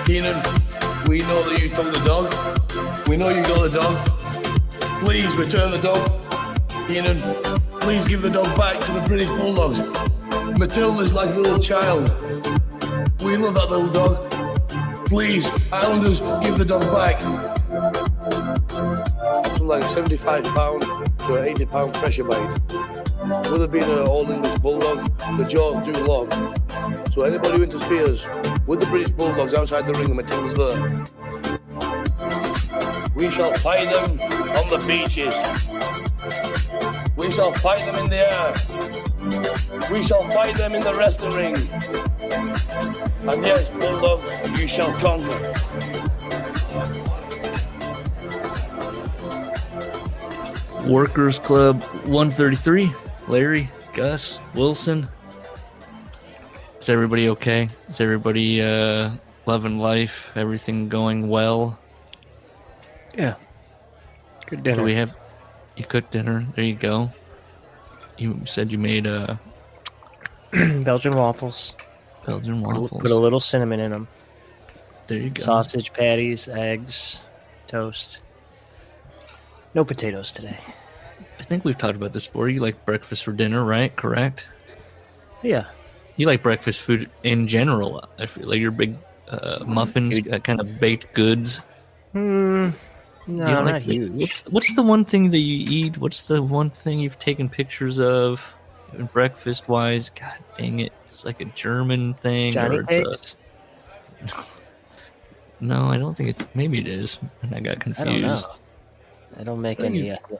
Keenan, we know that you took the dog. We know you got the dog. Please return the dog. Keenan, please give the dog back to the British Bulldogs. Matilda's like a little child. We love that little dog. Please, Islanders, give the dog back. From like a 75 pound to an 80 pound pressure bite. With it being an all English bulldog, the jaws do long. So anybody who interferes with the British Bulldogs outside the ring, Matilda's there. We shall fight them on the beaches. We shall fight them in the air. We shall fight them in the wrestling ring. And yes, Bulldogs, you shall conquer. Workers Club 133. Larry, Gus, Wilson. Is everybody okay? Is everybody loving life? Everything going well? Yeah. Good dinner. You cooked dinner? There you go. You said you made Belgian waffles. Belgian waffles. Put a little cinnamon in them. There you go. Sausage patties, eggs, toast. No potatoes today. I think we've talked about this before. You like breakfast for dinner, right? Correct? Yeah. You like breakfast food in general. I feel like your big muffins, kind of baked goods. No, not huge. What's the one thing that you eat? What's the one thing you've taken pictures of breakfast-wise? God dang it. It's like a German thing. Johnny cakes? No, I don't think it's... Maybe it is. And I got confused. I don't know.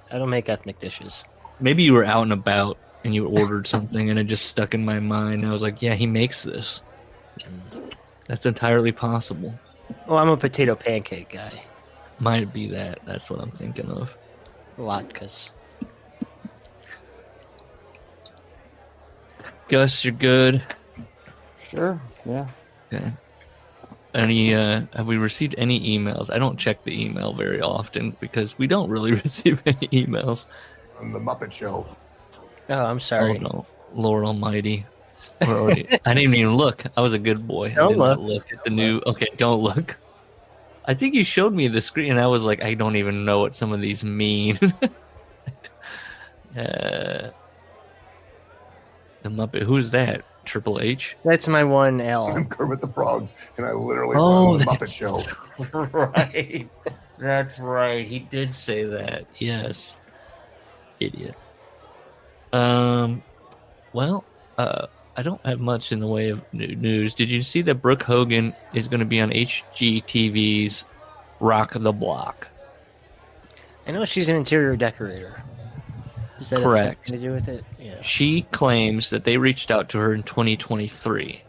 I don't make ethnic dishes. Maybe you were out and about and you ordered something and it just stuck in my mind. I was like, yeah, he makes this. That's entirely possible. Well, I'm a potato pancake guy. Might be that. That's what I'm thinking of. Latkes. Gus, you're good? Sure, yeah. Okay. Have we received any emails? I don't check the email very often because we don't really receive any emails. From the Muppet Show. Oh, I'm sorry. Oh, no. Lord Almighty. I didn't even look. I was a good boy. Don't I did not look at the new... Okay, don't look. I think you showed me the screen and I was like, I don't even know what some of these mean. The Muppet. Who's that? Triple H? That's my one L. I'm Kermit the Frog, and I literally run the Muppet Show. Right. That's right. He did say that. Yes. Idiot. Well, I don't have much in the way of news. Did you see that Brooke Hogan is going to be on HGTV's Rock the Block? I know she's an interior decorator. Does that have something to do with it? Yeah. She claims that they reached out to her in 2023.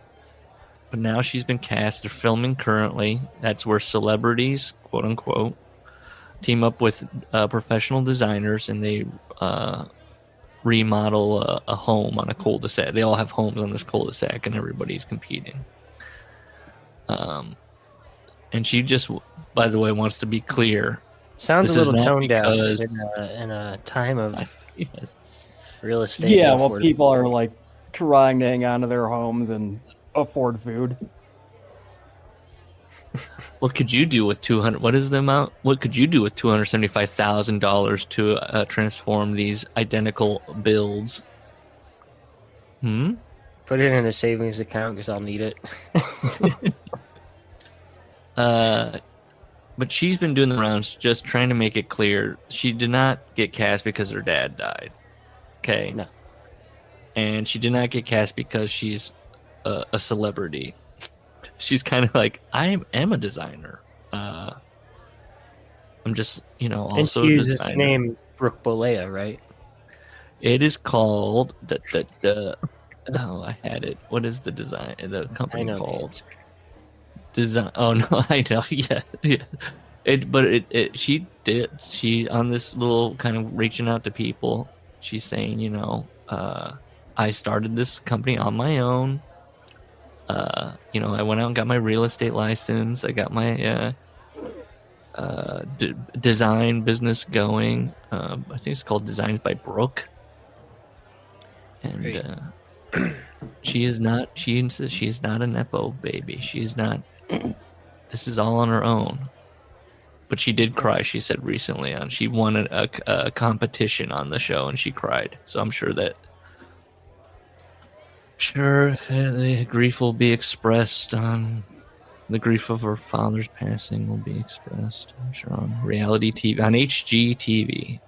But now she's been cast. They're filming currently. That's where celebrities, quote unquote, team up with professional designers and they remodel a home on a cul-de-sac. They all have homes on this cul-de-sac and everybody's competing. And she just, by the way, wants to be clear. Sounds a little tone deaf in a time of real estate. Yeah, well, people are like trying to hang on to their homes and afford food. What could you do with What is the amount? What could you do with $275,000 to transform these identical builds? Put it in a savings account because I'll need it. But she's been doing the rounds, just trying to make it clear she did not get cast because her dad died. Okay. No. And she did not get cast because she's a celebrity. She's kind of like, I am a designer. I'm just, also and she a uses designer. The name Brooke Bolea, right? It is called oh, I had it. What is the design? The company called? Design. Oh no, I know. Yeah. She on this little kind of reaching out to people. She's saying, I started this company on my own. I went out and got my real estate license. I got my design business going. I think it's called Designs by Brooke. And she insists she's not a Nepo baby. She's not This is all on her own. But she did cry, she said recently. She won a competition on the show, and she cried. So I'm sure that... the grief will be expressed on... The grief of her father's passing will be expressed, I'm sure, on reality TV, on HGTV.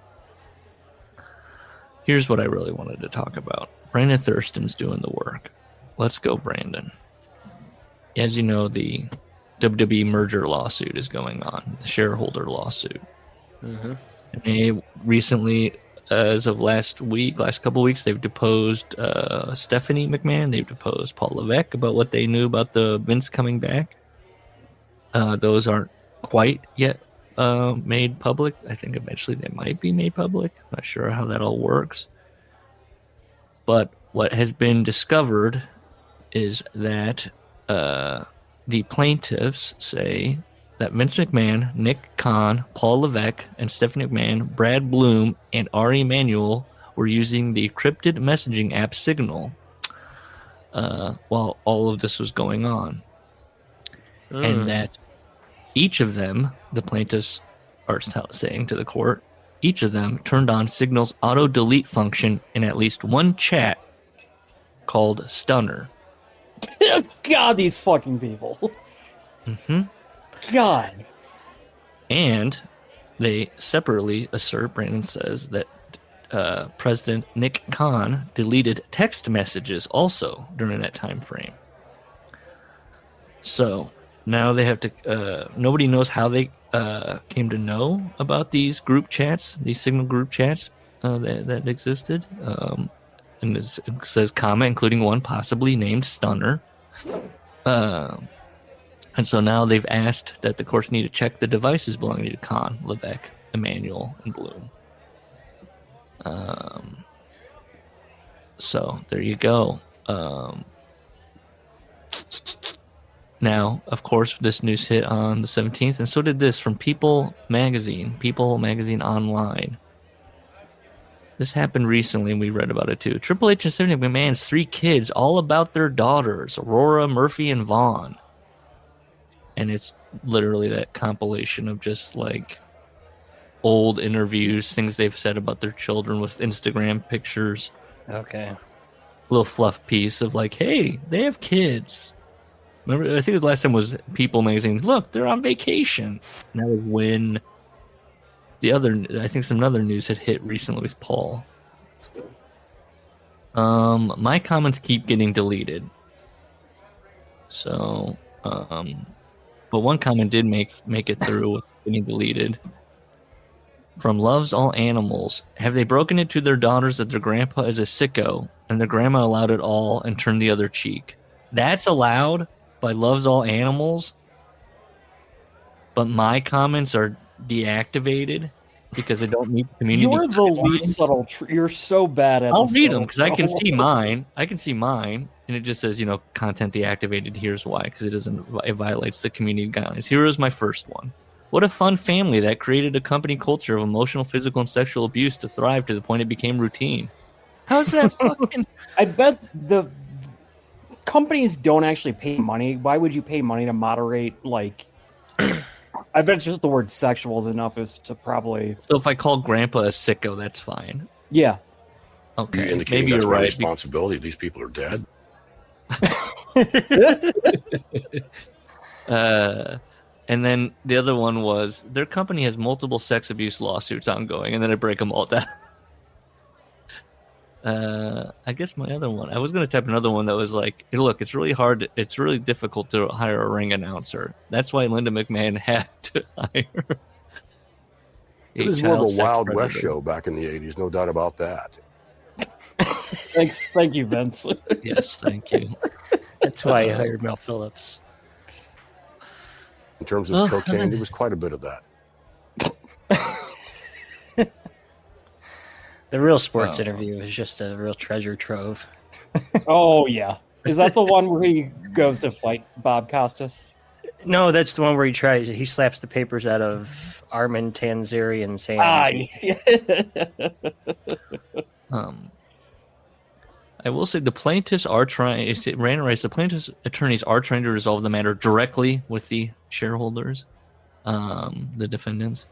Here's what I really wanted to talk about. Brandon Thurston's doing the work. Let's go, Brandon. As you know, the WWE merger lawsuit is going on, the shareholder lawsuit. Mm-hmm. And they recently, as of last couple weeks, they've deposed Stephanie McMahon. They've deposed Paul Levesque about what they knew about the Vince coming back. Those aren't quite yet made public. I think eventually they might be made public. I'm not sure how that all works. But what has been discovered is that the plaintiffs say that Vince McMahon, Nick Khan, Paul Levesque, and Stephanie McMahon, Brad Bloom, and Ari Emanuel were using the encrypted messaging app Signal while all of this was going on. And that each of them, the plaintiffs are saying to the court, each of them turned on Signal's auto-delete function in at least one chat called Stunner. God, these fucking people. Mm-hmm. God. And they separately assert, Brandon says, that President Nick Khan deleted text messages also during that time frame. So now they have to... nobody knows how they came to know about these group chats, these Signal group chats that existed. And it says comma, including one possibly named Stunner. And so now they've asked that the courts need to check the devices belonging to Khan, Levesque, Emanuel, and Bloom. So there you go. Now, of course, this news hit on the 17th, and so did this from People Magazine Online. This happened recently, and we read about it too. Triple H and Stephanie McMahon's 3 kids, all about their daughters, Aurora, Murphy, and Vaughn. And it's literally that compilation of just like old interviews, things they've said about their children with Instagram pictures. Okay. Little fluff piece of like, hey, they have kids. Remember, I think the last time was People Magazine. Look, they're on vacation. And that was when some other news had hit recently with Paul. My comments keep getting deleted. So, but one comment did make it through with getting deleted. From Loves All Animals. Have they broken it to their daughters that their grandpa is a sicko and their grandma allowed it all and turned the other cheek? That's allowed by Loves All Animals, but my comments are deactivated because they don't meet the community. You're the least subtle. You're so bad at. I'll read them because I can see mine. And it just says, content deactivated. Here's why: because it violates the community guidelines. Here is my first one. What a fun family that created a company culture of emotional, physical, and sexual abuse to thrive to the point it became routine. How's that fucking? I bet the companies don't actually pay money. Why would you pay money to moderate, like... I bet just the word sexual is enough as to probably... So if I call Grandpa a sicko, that's fine. Yeah. Okay, indicating maybe that's you're my right. responsibility. These people are dead. And then the other one was, their company has multiple sex abuse lawsuits ongoing, and then I break them all down. I guess my other one, I was going to type another one that was like, hey, look, it's really difficult to hire a ring announcer. That's why Linda McMahon had to hire It was more of a Wild predator. West show back in the 80s, no doubt about that. Thank you, Vince. Yes, thank you. That's why I hired Mel Phillips. In terms of cocaine, there was quite a bit of that. The real sports interview is just a real treasure trove. Oh, yeah. Is that the one where he goes to fight Bob Costas? No, that's the one where he slaps the papers out of Armin Tanzarian's hands. I I will say the plaintiffs are trying. Random writes the plaintiffs' attorneys are trying to resolve the matter directly with the shareholders, the defendants,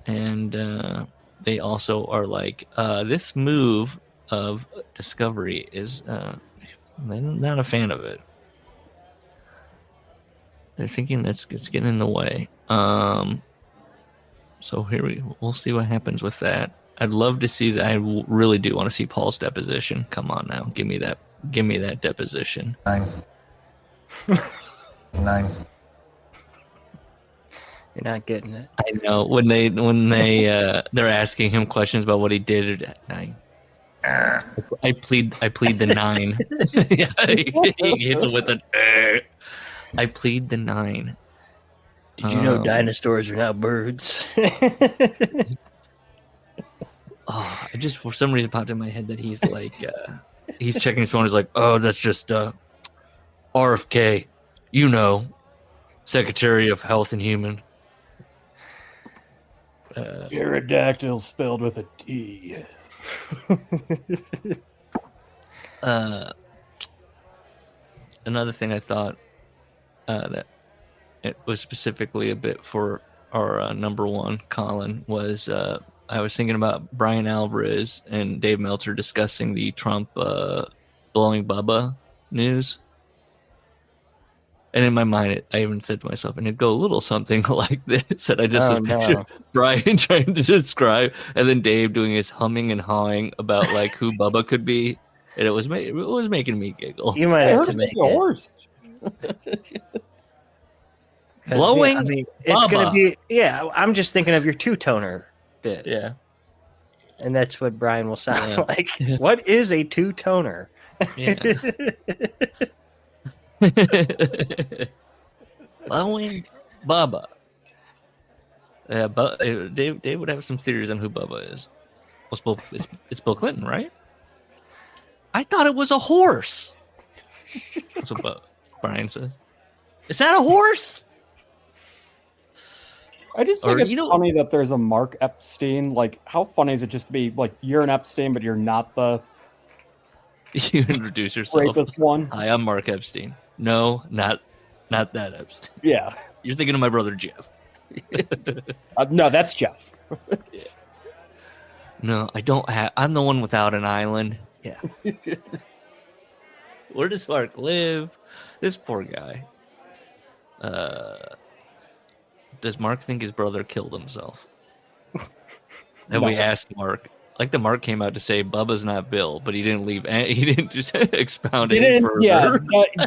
and they also are like, this move of Discovery is they're not a fan of it. They're thinking it's getting in the way. So we'll see what happens with that. I'd love to see that. I really do want to see Paul's deposition. Come on now, give me that deposition. 9. You're not getting it. I know when they they're asking him questions about what he did at 9. I plead the 9. Yeah, he hits it with an. I plead the 9. Did you know dinosaurs are now birds? Oh, I just for some reason popped in my head that he's like he's checking his phone. He's like, oh, that's just RFK, Secretary of Health and Human. Pterodactyl spelled with a T. Another thing I thought that it was specifically a bit for our number one, Colin, was I was thinking about Brian Alvarez and Dave Meltzer discussing the Trump blowing Bubba news. And in my mind, I even said to myself, and it'd go a little something like this. And I just was picturing Brian trying to describe, and then Dave doing his humming and hawing about like who Bubba could be. And it was making me giggle. You might have to make a horse. Blowing I mean, it's going to be, I'm just thinking of your two-toner bit. Yeah. And that's what Brian will sound like. What is a two-toner? Yeah. Blowing Bubba. Yeah, but Dave would have some theories on who Bubba is. Well, it's Bill Clinton, right? I thought it was a horse. That's what Brian says. Is that a horse? I just think it's funny that there's a Mark Epstein. Like, how funny is it just to be like, you're an Epstein, but you're not the You introduce yourself. rapist one? Hi, I'm Mark Epstein. No, not that Epstein. Yeah. You're thinking of my brother Jeff. No, that's Jeff. Yeah. No, I don't have. I'm the one without an island. Yeah. Where does Mark live? This poor guy. Does Mark think his brother killed himself? Have we asked Mark? Like the Mark came out to say Bubba's not Bill, but he didn't leave. He didn't just expound any further. Yeah,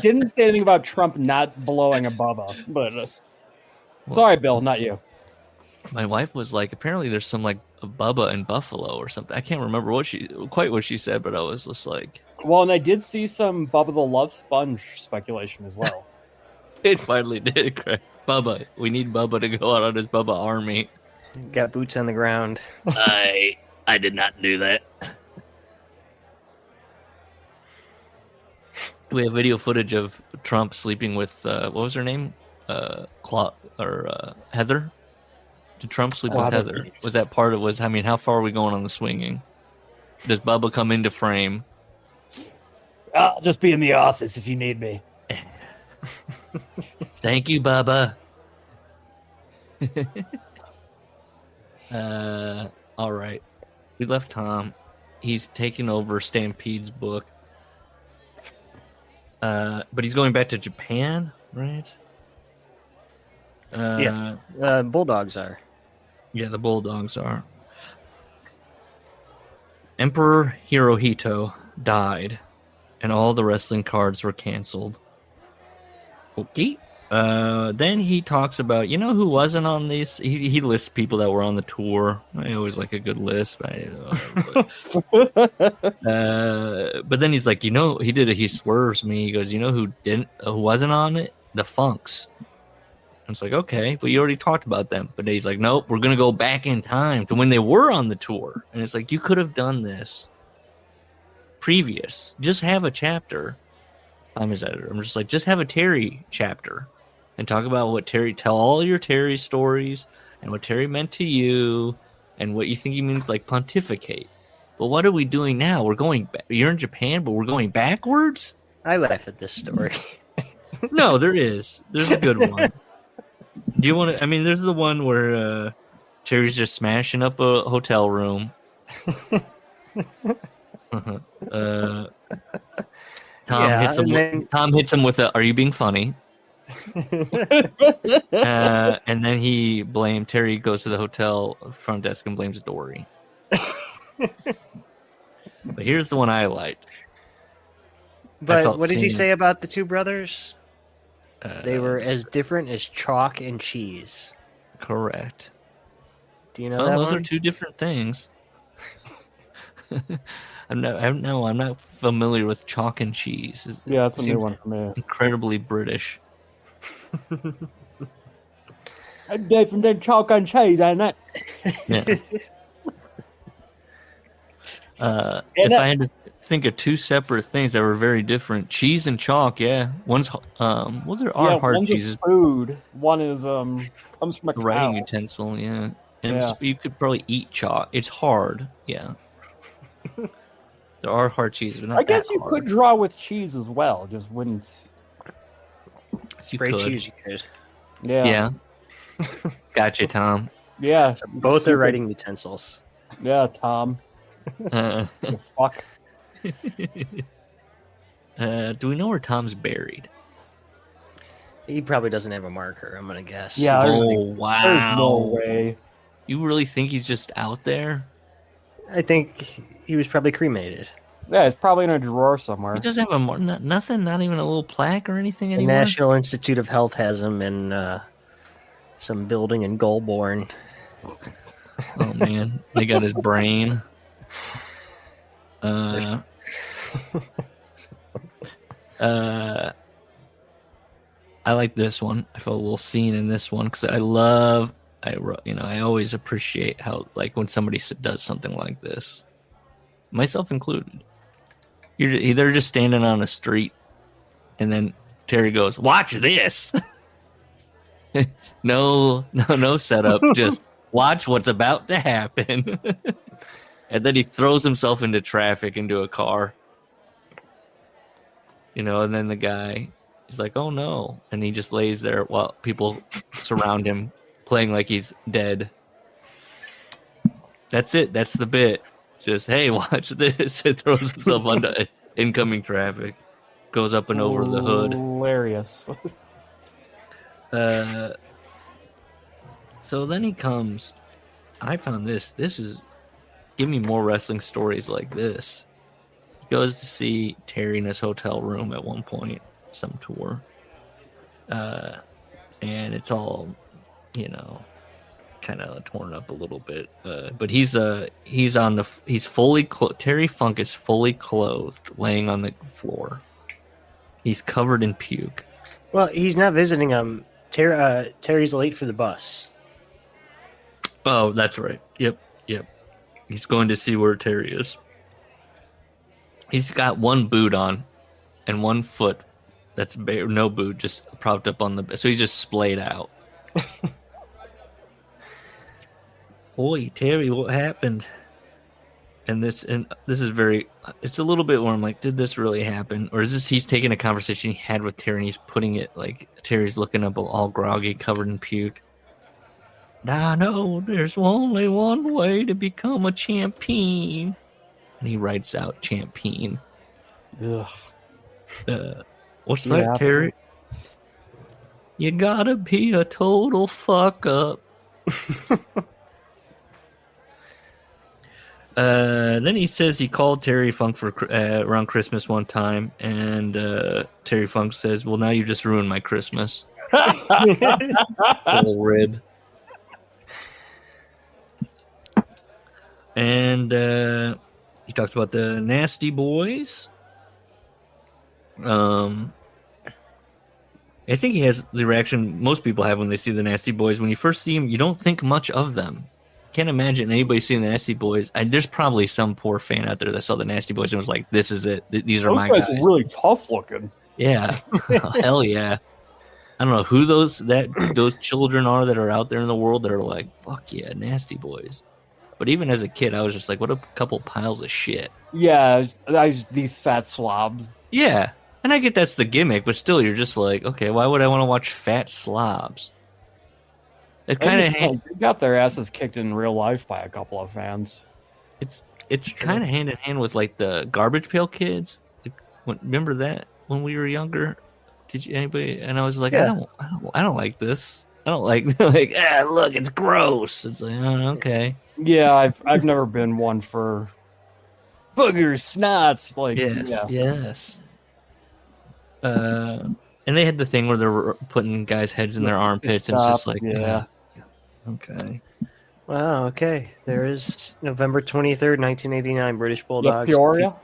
didn't say anything about Trump not blowing a Bubba. But sorry, Bill, not you. My wife was like, apparently there's some like a Bubba in Buffalo or something. I can't remember what she said, but I was just like, well, and I did see some Bubba the Love Sponge speculation as well. it finally did, Craig. Bubba, we need Bubba to go out on his Bubba army. Got boots on the ground. I did not do that. We have video footage of Trump sleeping with what was her name? Heather. Did Trump sleep with Heather? Was that part of how far are we going on the swinging? Does Bubba come into frame? I'll just be in the office if you need me. Thank you, Bubba. All right. We left Tom. He's taking over Stampede's book. But he's going back to Japan, right? Bulldogs are. Yeah, the Bulldogs are. Emperor Hirohito died, and all the wrestling cards were canceled. Okay. Then he talks about, who wasn't on this? He lists people that were on the tour. I always like a good list. But then he's like, he swerves me. He goes, who wasn't on it? The Funks. And it's like, okay, but you already talked about them. But he's like, nope, we're going to go back in time to when they were on the tour. And it's like, you could have done this previous. Just have a chapter. I'm his editor. I'm just like, just have a Terry chapter and talk about what Terry, tell all your Terry stories and what Terry meant to you and what you think he means, like pontificate. But what are we doing now? We're going back. You're in Japan, but we're going backwards? I laugh at this story. No, there is. There's a good one. Do you want to? I mean, there's the one where Terry's just smashing up a hotel room. Tom hits him with a, "Are you being funny?" And then Terry goes to the hotel front desk and blames Dory. But here's the one I liked. But what did he say about the two brothers? They were as different as chalk and cheese. Correct. Do you know that those one? are two different things. I'm not familiar with chalk and cheese. Yeah, that's a new one for me. Incredibly British. Different than chalk and cheese, ain't it? Yeah. If I had to think of two separate things that were very different, cheese and chalk, yeah. One's there are hard one's cheeses. Food. One is comes from a writing cow. utensil, yeah. And Yeah. you could probably eat chalk. It's hard, yeah. There are hard cheeses, but not I guess that you hard. could draw with cheese as well, just wouldn't. You Spray could. cheese, you could. Yeah. Yeah. Gotcha, Tom. Yeah. So both are writing utensils. Yeah, Tom. Uh, The fuck. do we know where Tom's buried? He probably doesn't have a marker, I'm going to guess. Yeah. Oh, wow. There's no way. You really think he's just out there? I think he was probably cremated. Yeah, it's probably in a drawer somewhere. He doesn't have nothing, not even a little plaque or anything The anymore? National Institute of Health has him in some building in Goulbourne. Oh, man. They got his brain. I like this one. I felt a little seen in this one because I always appreciate how, like, when somebody does something like this, myself included. They're just standing on a street, and then Terry goes, "Watch this." No setup. Just watch what's about to happen. And then he throws himself into traffic, into a car. And then the guy is like, "Oh no." And he just lays there while people surround him, playing like he's dead. That's it. That's the bit. Just, hey, watch this. It throws himself under incoming traffic. Goes up and over the hood. Hilarious. So then he comes. I found this. This is... Give me more wrestling stories like this. He goes to see Terry in his hotel room at one point. Some tour. And it's all, kind of torn up a little bit. But he's fully Terry Funk is fully clothed, laying on the floor. He's covered in puke. Well, he's not visiting him. Terry's late for the bus. Oh, that's right. Yep. He's going to see where Terry is. He's got one boot on and one foot that's bare, no boot, just propped up on the... So he's just splayed out. Boy, Terry, what happened? And this is very... It's a little bit where I'm like, did this really happen? Or is this he's taking a conversation he had with Terry and he's putting it like... Terry's looking up all groggy, covered in puke. I know there's only one way to become a champion. And he writes out champion. Ugh. What's that, Terry? You gotta be a total fuck up. Then he says he called Terry Funk for around Christmas one time, and Terry Funk says, "Well, now you just ruined my Christmas." Little rib. And he talks about the Nasty Boys. I think he has the reaction most people have when they see the Nasty Boys. When you first see them, you don't think much of them. Can't imagine anybody seeing the Nasty Boys. There's probably some poor fan out there that saw the Nasty Boys and was like, "This is it. These are my guys." Those guys are really tough looking. Yeah, hell yeah. I don't know who those children are that are out there in the world that are like, "Fuck yeah, Nasty Boys." But even as a kid, I was just like, what a couple piles of shit. Yeah, these fat slobs. Yeah, and I get that's the gimmick, but still, you're just like, okay, why would I want to watch fat slobs? It kind of they got their asses kicked in real life by a couple of fans. It's kind of hand in hand with like the Garbage Pail Kids. Like, remember that when we were younger? Did you anybody? And I was like, I don't like this. I don't like look, it's gross. It's like, oh, okay. Yeah, I've never been one for boogers, snots. Like, yes. And they had the thing where they're putting guys' heads in their armpits, and it's just like, okay. Wow. Okay. There is November 23rd, 1989. British Bulldogs Peoria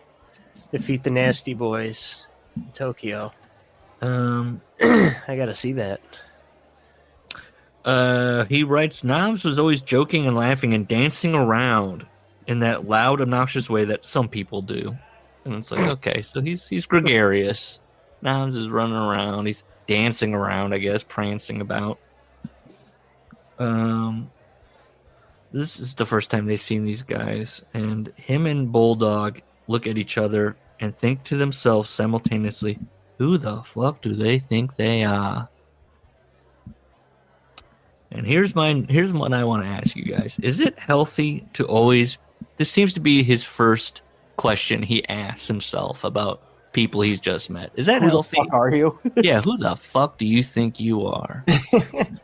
defeat the Nasty Boys in Tokyo. I gotta see that. He writes, Knobs was always joking and laughing and dancing around in that loud, obnoxious way that some people do. And it's like, okay, so he's gregarious. Knobs is running around. He's dancing around, I guess, prancing about. This is the first time they've seen these guys, and him and Bulldog look at each other and think to themselves simultaneously, who the fuck do they think they are? And here's what I want to ask you guys. Is it healthy to always... This seems to be his first question he asks himself about people he's just met. Is that healthy? Who the fuck are you? Yeah, who the fuck do you think you are?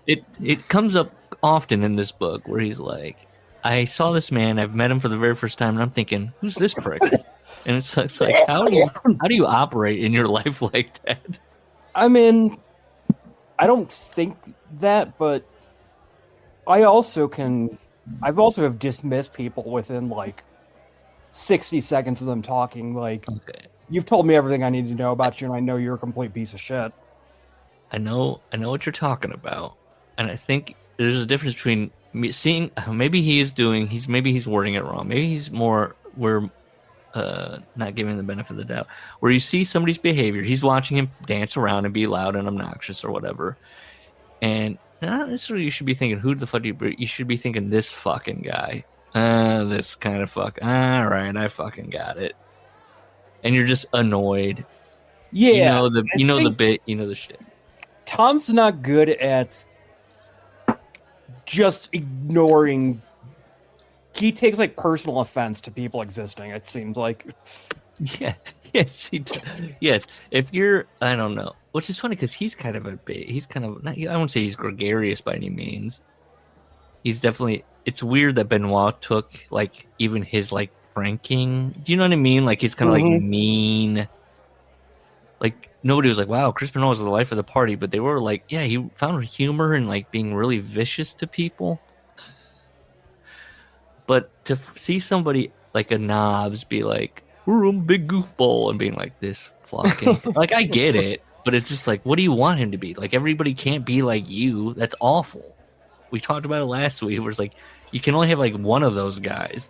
It comes up often in this book where he's like, I saw this man, I've met him for the very first time, and I'm thinking, who's this prick? And it's like, how do you operate in your life like that? I mean, I don't think that, but I've also have dismissed people within like 60 seconds of them talking. Like, okay, you've told me everything I need to know about you, and I know you're a complete piece of shit. I know what you're talking about, and I think there's a difference between me seeing maybe he's wording it wrong. Maybe we're not giving the benefit of the doubt. Where you see somebody's behavior, he's watching him dance around and be loud and obnoxious or whatever, and not necessarily you should be thinking, who the fuck do you should be thinking, this fucking guy. This kind of fuck. All right, I fucking got it. And you're just annoyed. Yeah. You know the shit. Tom's not good at just ignoring. He takes like personal offense to people existing, it seems like. Yeah. Yes, he does. Yes. If you're, I don't know. Which is funny because he's kind of not, I won't say he's gregarious by any means. He's definitely, it's weird that Benoit took like even his like pranking. Do you know what I mean? Like he's kind of like mean. Like nobody was like, wow, Chris Benoit was the life of the party, but they were like, yeah, he found humor in like being really vicious to people. But to see somebody like a Knobs be like, I'm a big goofball, and being like this fucking like, I get it. But it's just like, what do you want him to be? Like, everybody can't be like you. That's awful. We talked about it last week. Where it's like, you can only have like one of those guys.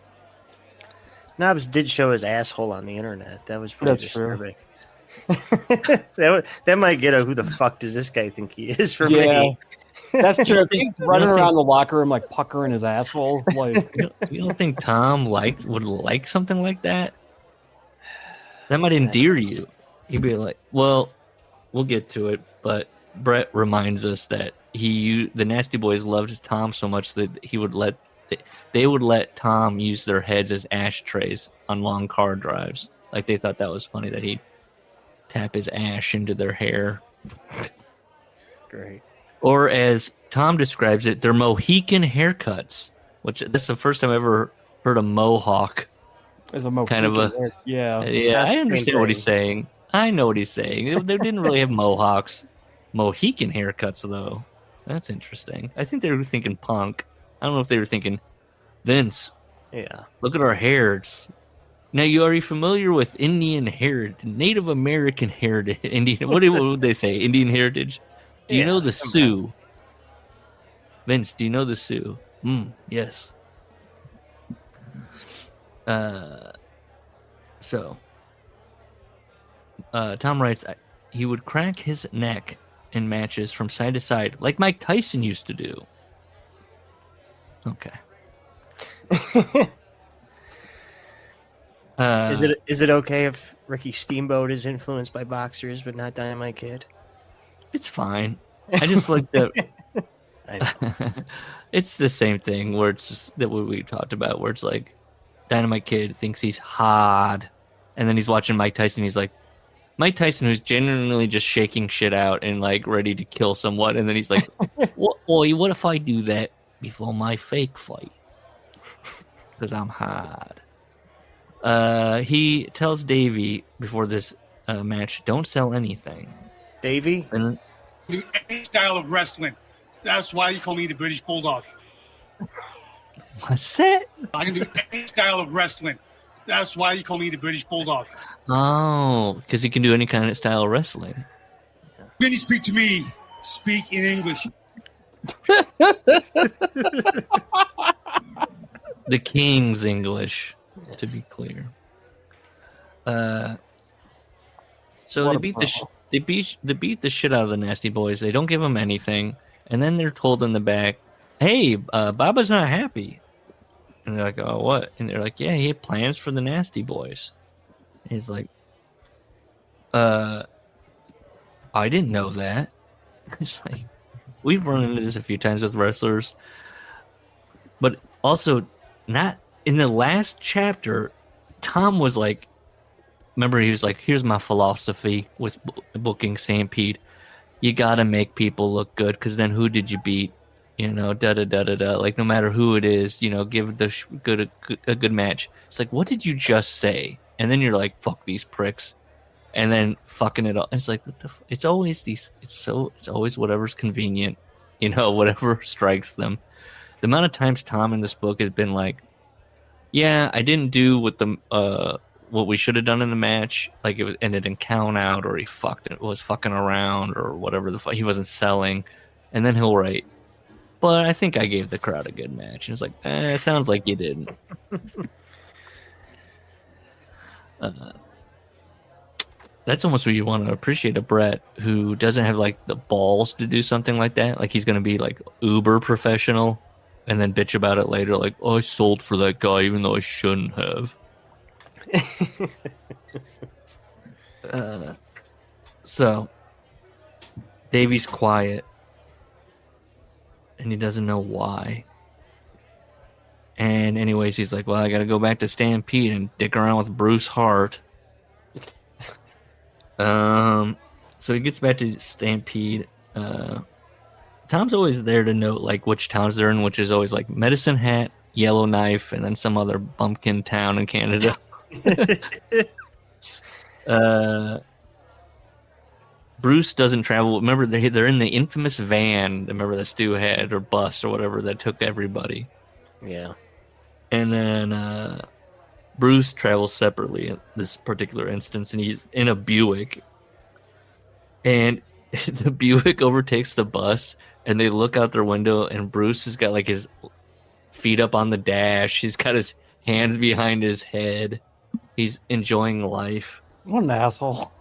Knobs did show his asshole on the internet. That was pretty disturbing. that might get a who the fuck does this guy think he is for me. That's true. He's running around the locker room like puckering his asshole. Like, you don't think Tom would like something like that? That might endear you. He'd be like, well, we'll get to it, but Bret reminds us that the Nasty Boys loved Tom so much that they would let Tom use their heads as ashtrays on long car drives. Like they thought that was funny that he'd tap his ash into their hair. Great. Or as Tom describes it, they're Mohican haircuts, which this is the first time I've ever heard a mohawk. As a Mohican kind of a hair. Yeah. I understand what he's saying. I know what he's saying. They didn't really have mohawks. Mohican haircuts, though. That's interesting. I think they were thinking punk. I don't know if they were thinking, Vince, look at our hair. Now, are you familiar with Indian heritage, Native American heritage? Indian, what would they say? Indian heritage? Do you know the Sioux? Vince, do you know the Sioux? Yes. So, Tom writes, he would crack his neck in matches from side to side, like Mike Tyson used to do. Okay. Is it okay if Ricky Steamboat is influenced by boxers but not Dynamite Kid? It's fine. I just like the. It's the same thing where it's just that what we talked about, where it's like Dynamite Kid thinks he's hard, and then he's watching Mike Tyson. He's like, Mike Tyson, who's genuinely just shaking shit out and like ready to kill someone, and then he's like, what if I do that before my fake fight? Because I'm hard. He tells Davey before this match, don't sell anything. Davey? And do any style of wrestling. That's why you call me the British Bulldog. What's that? I can do any style of wrestling. That's why you call me the British Bulldog. Oh, because he can do any kind of style of wrestling. When you speak to me, speak in English. The King's English, yes. To be clear. So they beat the shit out of the Nasty Boys. They don't give them anything, and then they're told in the back, "Hey, Baba's not happy." And they're like, "Oh, what?" And they're like, "Yeah, he had plans for the Nasty Boys." And he's like, "I didn't know that." It's like we've run into this a few times with wrestlers, but also not in the last chapter. Tom was like, remember, he was like, "Here's my philosophy with booking Stampede. You got to make people look good, because then who did you beat? You know, da-da-da-da-da. Like, no matter who it is, you know, give the a good match." It's like, what did you just say? And then you're like, fuck these pricks. And then fucking it up. It's like, what the it's always these, it's always whatever's convenient, you know, whatever strikes them. The amount of times Tom in this book has been like, yeah, I didn't do what we should have done in the match, like it ended in count out, or he was fucking around, or whatever the fuck, he wasn't selling, and then he'll write, but I think I gave the crowd a good match, and it's like, it sounds like you didn't. That's almost what you want to appreciate a Bret who doesn't have like the balls to do something like that. Like he's going to be like uber professional, and then bitch about it later, like, "Oh, I sold for that guy even though I shouldn't have." So Davey's quiet, and he doesn't know why. And anyways, he's like, "Well, I got to go back to Stampede and dick around with Bruce Hart." So he gets back to Stampede. Tom's always there to note like which towns they're in, which is always like Medicine Hat, Yellowknife, and then some other bumpkin town in Canada. Bruce doesn't travel. Remember, they're in the infamous van. Remember that Stu had, or bus, or whatever, that took everybody. Yeah. And then Bruce travels separately in this particular instance, and he's in a Buick. And the Buick overtakes the bus, and they look out their window, and Bruce has got like his feet up on the dash. He's got his hands behind his head. He's enjoying life. What an asshole.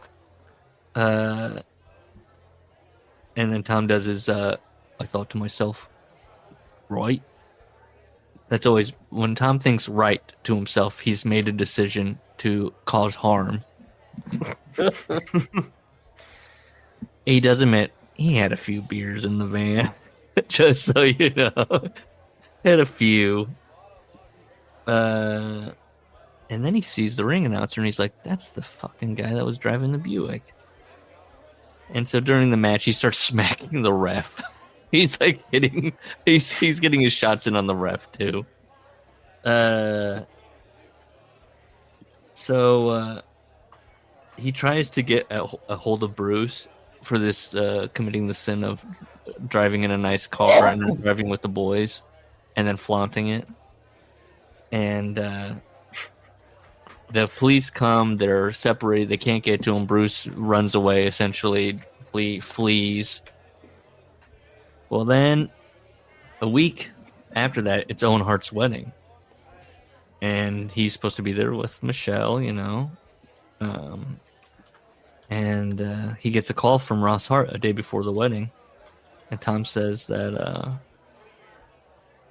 And then Tom does his, I thought to myself, right? That's always, when Tom thinks right to himself, he's made a decision to cause harm. He does admit he had a few beers in the van, just so you know. Had a few. And then he sees the ring announcer, and he's like, "That's the fucking guy that was driving the Buick." And so during the match, he starts smacking the ref. He's like hitting, he's getting his shots in on the ref too. So he tries to get a hold of Bruce for this committing the sin of driving in a nice car and driving with the boys, and then flaunting it. And the police come. They're separated. They can't get to him. Bruce runs away. Essentially, flees. Well, then a week after that, it's Owen Hart's wedding, and he's supposed to be there with Michelle, you know. And he gets a call from Ross Hart a day before the wedding, and Tom says that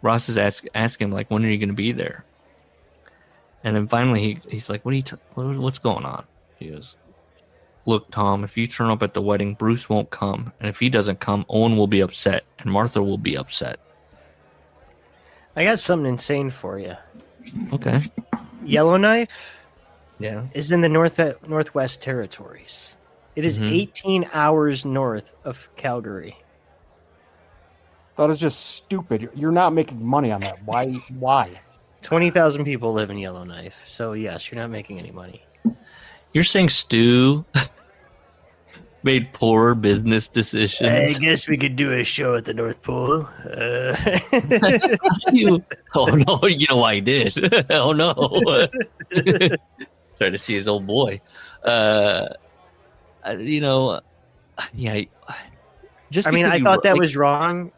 Ross is asking him, like, when are you going to be there? And then finally he's like, what's going on? He goes, look, Tom, if you turn up at the wedding, Bruce won't come. And if he doesn't come, Owen will be upset and Martha will be upset. I got something insane for you. Okay. Yellowknife is in the Northwest Territories. It is 18 hours north of Calgary. That is just stupid. You're not making money on that. Why? 20,000 people live in Yellowknife. So, yes, you're not making any money. You're saying Stu made poor business decisions? I guess we could do a show at the North Pole. Oh, no, you know why he did. Oh, no. Trying to see his old boy. Yeah. Just I thought that was wrong.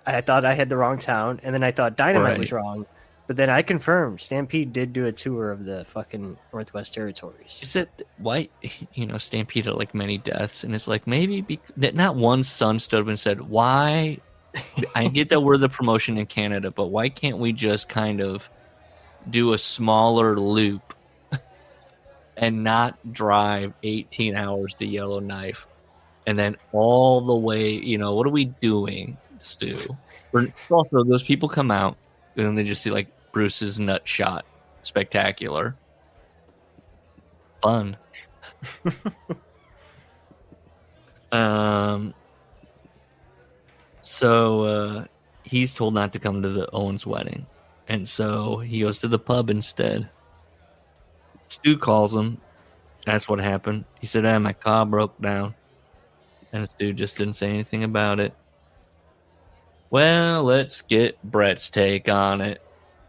I thought I had the wrong town, and then I thought Dynamite was wrong. But then I confirmed Stampede did do a tour of the fucking Northwest Territories. Is it why, Stampede had like many deaths, and it's like maybe not one son stood up and said, why? I get that we're the promotion in Canada, but why can't we just kind of do a smaller loop and not drive 18 hours to Yellowknife and then all the way, what are we doing, Stu? Also, those people come out and then they just see like Bruce's nut shot. Spectacular. Fun. So he's told not to come to the Owens wedding. And so he goes to the pub instead. Stu calls him. That's what happened. He said, my car broke down. And Stu just didn't say anything about it. Well, let's get Bret's take on it.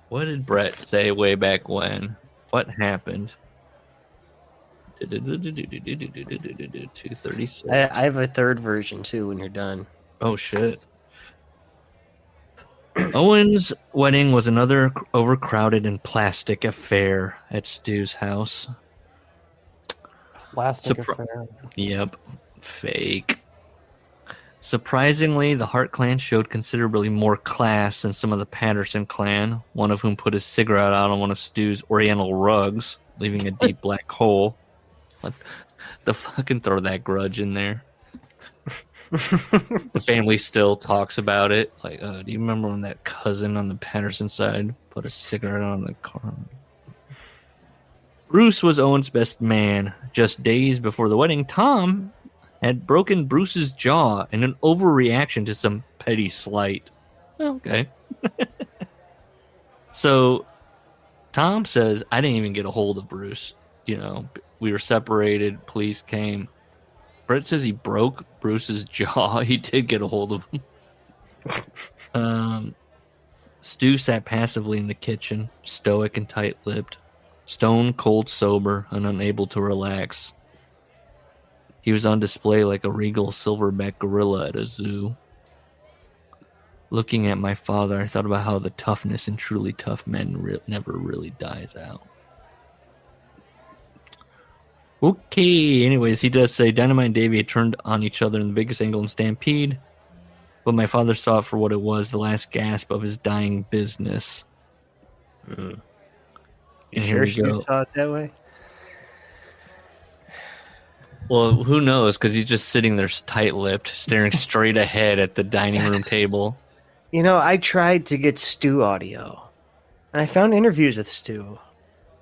What did Bret say way back when? What happened? 236. I have a third version, too, when you're done. Oh, shit. Owen's wedding was another overcrowded and plastic affair at Stu's house. Plastic affair? Yep. Fake. Surprisingly, the Hart clan showed considerably more class than some of the Patterson clan, one of whom put his cigarette out on one of Stu's oriental rugs, leaving a deep black hole. Like, the fucking throw that grudge in there. The family still talks about it. Like, do you remember when that cousin on the Patterson side put a cigarette on the car? Bruce was Owen's best man. Just days before the wedding, Tom had broken Bruce's jaw in an overreaction to some petty slight. Okay. So Tom says, I didn't even get a hold of Bruce. We were separated. Police came. Bret says he broke Bruce's jaw. He did get a hold of him. Stu sat passively in the kitchen, stoic and tight-lipped, stone cold sober and unable to relax. He was on display like a regal silverback gorilla at a zoo. Looking at my father, I thought about how the toughness in truly tough men never really dies out. Okay, anyways, he does say Dynamite and Davey had turned on each other in the biggest angle in Stampede, but my father saw it for what it was, the last gasp of his dying business. And here sure we she go. saw it that way? Well, who knows, because he's just sitting there tight-lipped, staring straight ahead at the dining room table. I tried to get Stu audio, and I found interviews with Stu,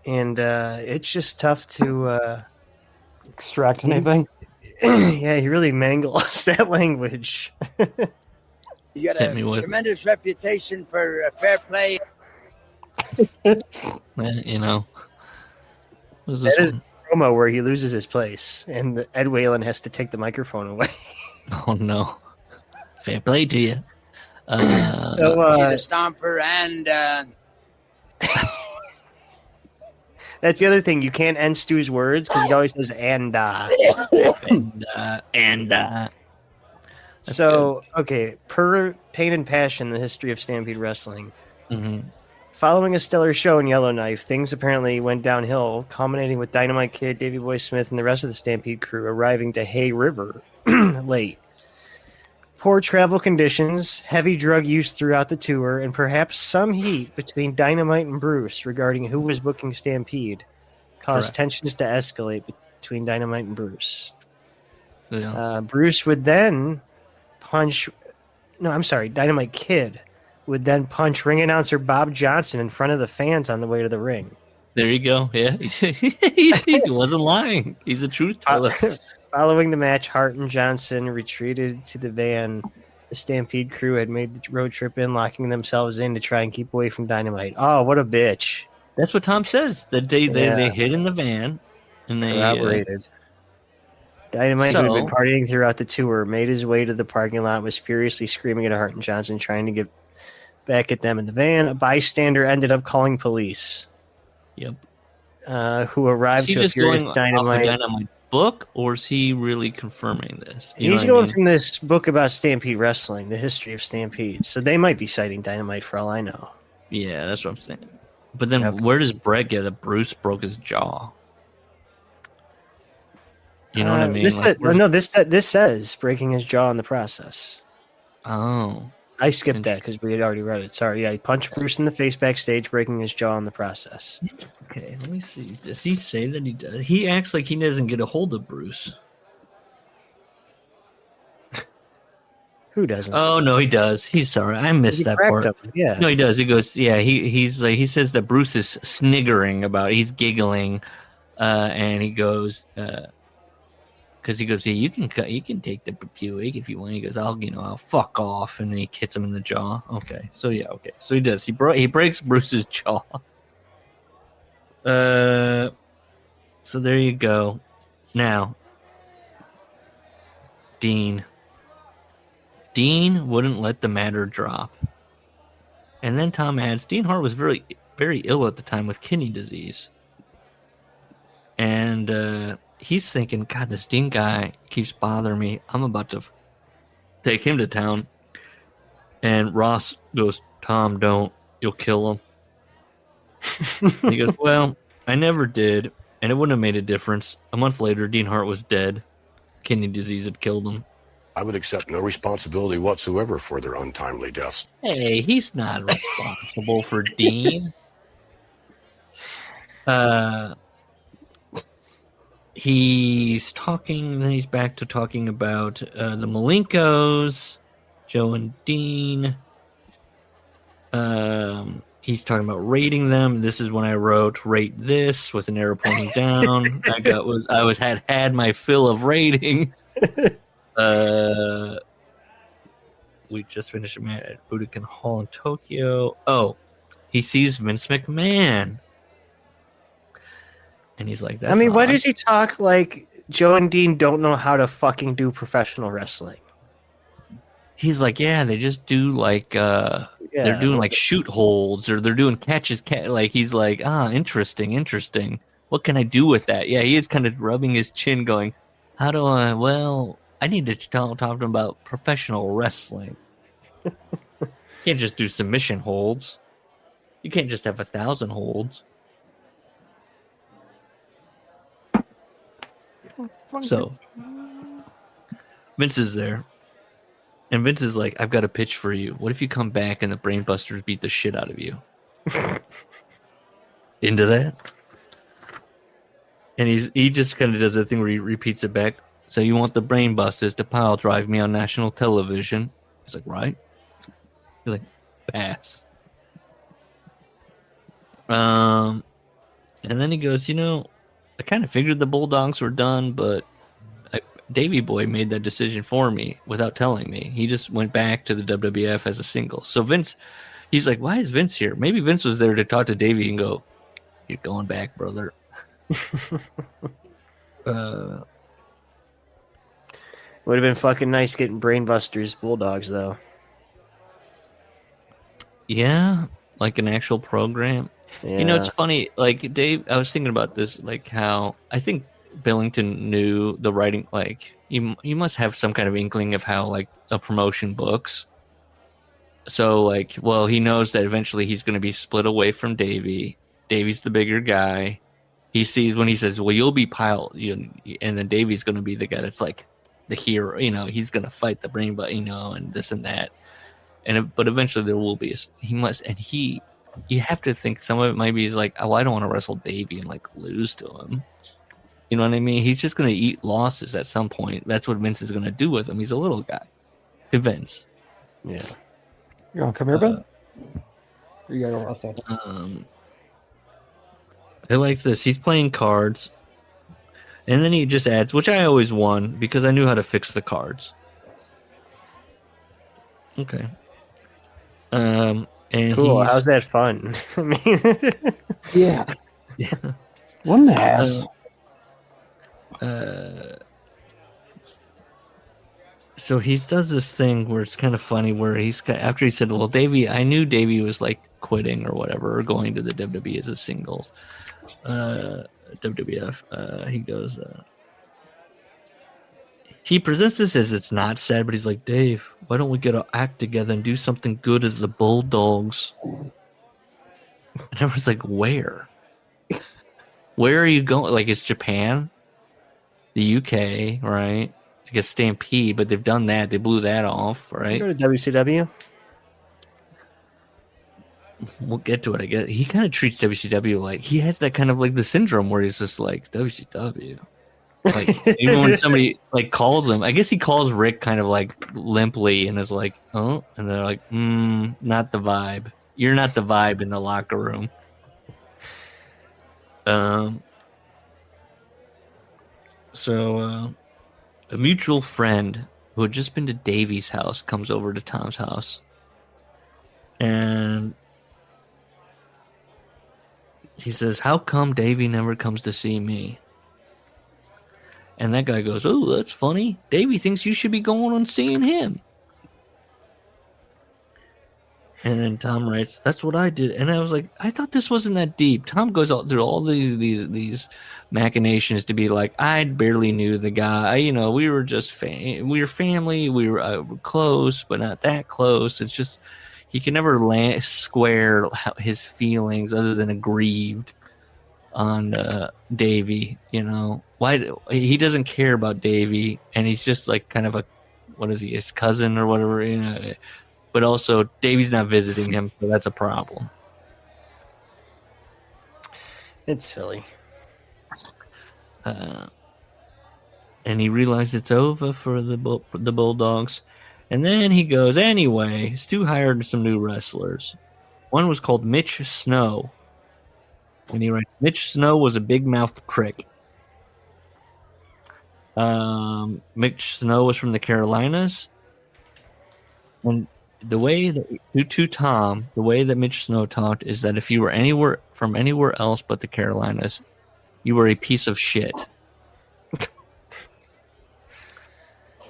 and it's just tough to... extract anything? Yeah, he really mangles that language. You got a tremendous reputation for fair play. What is this That is one? a promo where he loses his place, and Ed Whalen has to take the microphone away. Oh, no. Fair play to you. So, the Stomper and... that's the other thing. You can't end Stu's words because he always says and. So, okay, per Pain and Passion, the history of Stampede Wrestling. Mm-hmm. Following a stellar show in Yellowknife, things apparently went downhill, culminating with Dynamite Kid, Davey Boy Smith, and the rest of the Stampede crew arriving to Hay River late. poor travel conditions, heavy drug use throughout the tour, and perhaps some heat between Dynamite and Bruce regarding who was booking Stampede caused Correct. tensions to escalate between Dynamite and Bruce. Yeah. Bruce would then Dynamite Kid would then punch ring announcer Bob Johnson in front of the fans on the way to the ring. There you go. Yeah. He wasn't lying. He's a truth teller. Following the match, Hart and Johnson retreated to the van. The Stampede crew had made the road trip in, locking themselves in to try and keep away from Dynamite. Oh, what a bitch. That's what Tom says. That they hid in the van and they corroborated. Dynamite, who had been partying throughout the tour, made his way to the parking lot and was furiously screaming at Hart and Johnson, trying to get back at them in the van. A bystander ended up calling police. Yep. Who arrived to a furious Dynamite. Dynamite's book, or is he really confirming this? He's going from this book about Stampede Wrestling, the history of Stampede. So they might be citing Dynamite for all I know. Yeah, that's what I'm saying. But then where does Bret get that Bruce broke his jaw? You know what I mean? This says breaking his jaw in the process. Oh. I skipped that because we had already read it. Sorry. Yeah, he punched Bruce in the face backstage, breaking his jaw in the process. Okay, let me see. Does he say that he does? He acts like he doesn't get a hold of Bruce. Who doesn't? Oh no, he does. He's sorry. I missed that part. Yeah. No, he does. He goes, yeah, he's like, he says that Bruce is sniggering about it. He's giggling, and he goes, because he goes, yeah, you can take the Buick if you want. He goes, I'll fuck off, and then he hits him in the jaw. Okay, so yeah, okay, so he does. He breaks Bruce's jaw. So there you go. Now, Dean wouldn't let the matter drop. And then Tom adds, Dean Hart was very, very ill at the time with kidney disease. And he's thinking, God, this Dean guy keeps bothering me. I'm about to take him to town. And Ross goes, Tom, don't. You'll kill him. He goes, well, I never did, and it wouldn't have made a difference. A month later, Dean Hart was dead. Kidney disease had killed him. I would accept no responsibility whatsoever for their untimely deaths. Hey, he's not responsible for Dean. He's talking, then he's back to talking about the Malenkos, Joe and Dean. He's talking about rating them. This is when I wrote "rate this" with an arrow pointing down. I had my fill of rating. We just finished a match at Budokan Hall in Tokyo. Oh, he sees Vince McMahon, and he's like, "That's." Why does he talk like Joe and Dean don't know how to fucking do professional wrestling? He's like, yeah, they just do like they're doing like shoot holds or they're doing catches. Like he's like, interesting. What can I do with that? Yeah, he is kind of rubbing his chin, going, how do I? Well, I need to talk to him about professional wrestling. You can't just do submission holds. You can't just have 1,000 holds. So Vince is there. And Vince is like, I've got a pitch for you. What if you come back and the Brainbusters beat the shit out of you? Into that? And he just kind of does that thing where he repeats it back. So you want the Brainbusters to pile drive me on national television? He's like, right? He's like, pass. And then he goes, I kind of figured the Bulldogs were done, but Davey Boy made that decision for me without telling me. He just went back to the WWF as a single. So Vince, he's like, why is Vince here? Maybe Vince was there to talk to Davey and go, you're going back, brother. Would have been fucking nice getting Brainbusters Bulldogs, though. Yeah, like an actual program. Yeah. It's funny. Like, Dave, I was thinking about this, like how I think Billington knew the writing. Like, you must have some kind of inkling of how, like, a promotion books. So, like, well, he knows that eventually he's going to be split away from Davey. Davey's the bigger guy. He sees when he says, well, you'll be piled, and then Davey's going to be the guy that's like, the hero. You know, he's gonna fight the brain, but and this and that. But eventually there will be. You have to think some of it might be is like, oh, I don't want to wrestle Davey and like lose to him. You know what I mean? He's just gonna eat losses at some point. That's what Vince is gonna do with him. He's a little guy. To Vince. Yeah. You want to come here, Ben? Or you gotta go outside? I like this. He's playing cards. And then he just adds, which I always won because I knew how to fix the cards. Okay. And cool. How's that fun? I mean, yeah. What an ass. So he does this thing where it's kind of funny where after he said, well, I knew Davey was like quitting or whatever, or going to the WWE as a singles. WWF. He goes, he presents this as it's not sad, but he's like, Dave, why don't we get our act together and do something good as the Bulldogs? And I was like, where? Where are you going? Like, it's Japan, the UK, right? I guess Stampede, but they've done that. They blew that off, right? Go to WCW. We'll get to it, I guess. He kind of treats WCW like he has that kind of like the syndrome where he's just like WCW. Like even when somebody like calls him, I guess he calls Rick kind of like limply and is like, oh, and they're like, not the vibe. You're not the vibe in the locker room. So a mutual friend who had just been to Davey's house comes over to Tom's house. And he says, how come Davey never comes to see me? And that guy goes, oh, that's funny. Davey thinks you should be going and seeing him. And then Tom writes, that's what I did. And I was like, I thought this wasn't that deep. Tom goes through all these machinations to be like, I barely knew the guy. We were just we were family. We were close, but not that close. It's just he can never square his feelings other than aggrieved on Davey. Why he doesn't care about Davey, and he's just like kind of his cousin or whatever. But also, Davey's not visiting him, so that's a problem. It's silly. And he realized it's over for the Bulldogs. And then he goes, anyway, Stu hired some new wrestlers. One was called Mitch Snow. And he writes, Mitch Snow was a big-mouthed prick. Mitch Snow was from the Carolinas. And the way that to Tom, the way that Mitch Snow talked is that if you were anywhere else but the Carolinas, you were a piece of shit.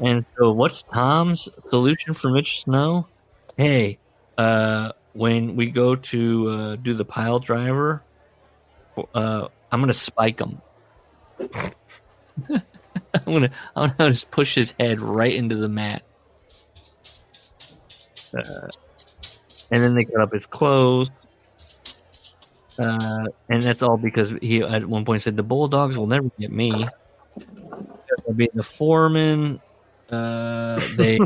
And so, what's Tom's solution for Mitch Snow? Hey, when we go to do the pile driver, I'm gonna spike him. I'm gonna just push his head right into the mat. And then they cut up his clothes. And that's all because he at one point said the Bulldogs will never get me. They'll be the foreman. They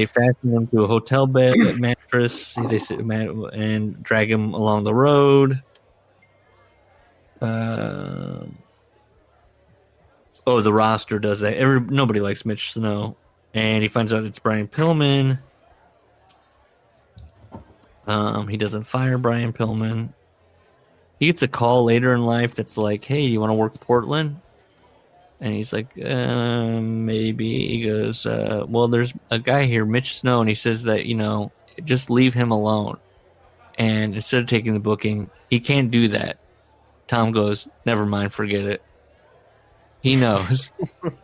fasten him to a hotel bed mattress. They sit and drag him along the road. The roster does that. Nobody likes Mitch Snow, and he finds out it's Brian Pillman. He doesn't fire Brian Pillman. He gets a call later in life that's like, hey, you want to work Portland? And he's like, maybe. He goes, well, there's a guy here, Mitch Snow, and he says that, just leave him alone. And instead of taking the booking, he can't do that. Tom goes, never mind, forget it. He knows.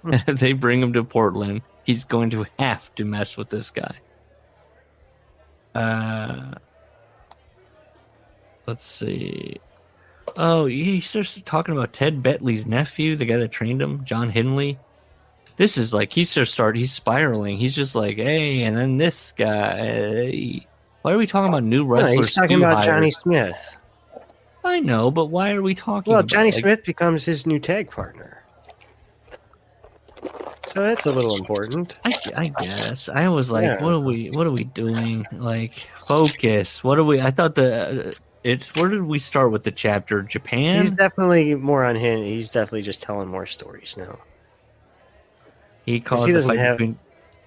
If they bring him to Portland, he's going to have to mess with this guy. Let's see. Oh, he starts talking about Ted Bentley's nephew, the guy that trained him, John Henley. This is like he's spiraling. He's just like, hey, and then this guy. Hey. Why are we talking about new wrestlers? He's talking about Johnny Smith. I know, but why are we talking? Well, Johnny Smith becomes his new tag partner. So that's a little important. I guess. I was like, what are we doing? Like, focus. What are we? I thought it's where did we start with the chapter? Japan? He's definitely more on him. He's definitely just telling more stories now. He caused the fight between.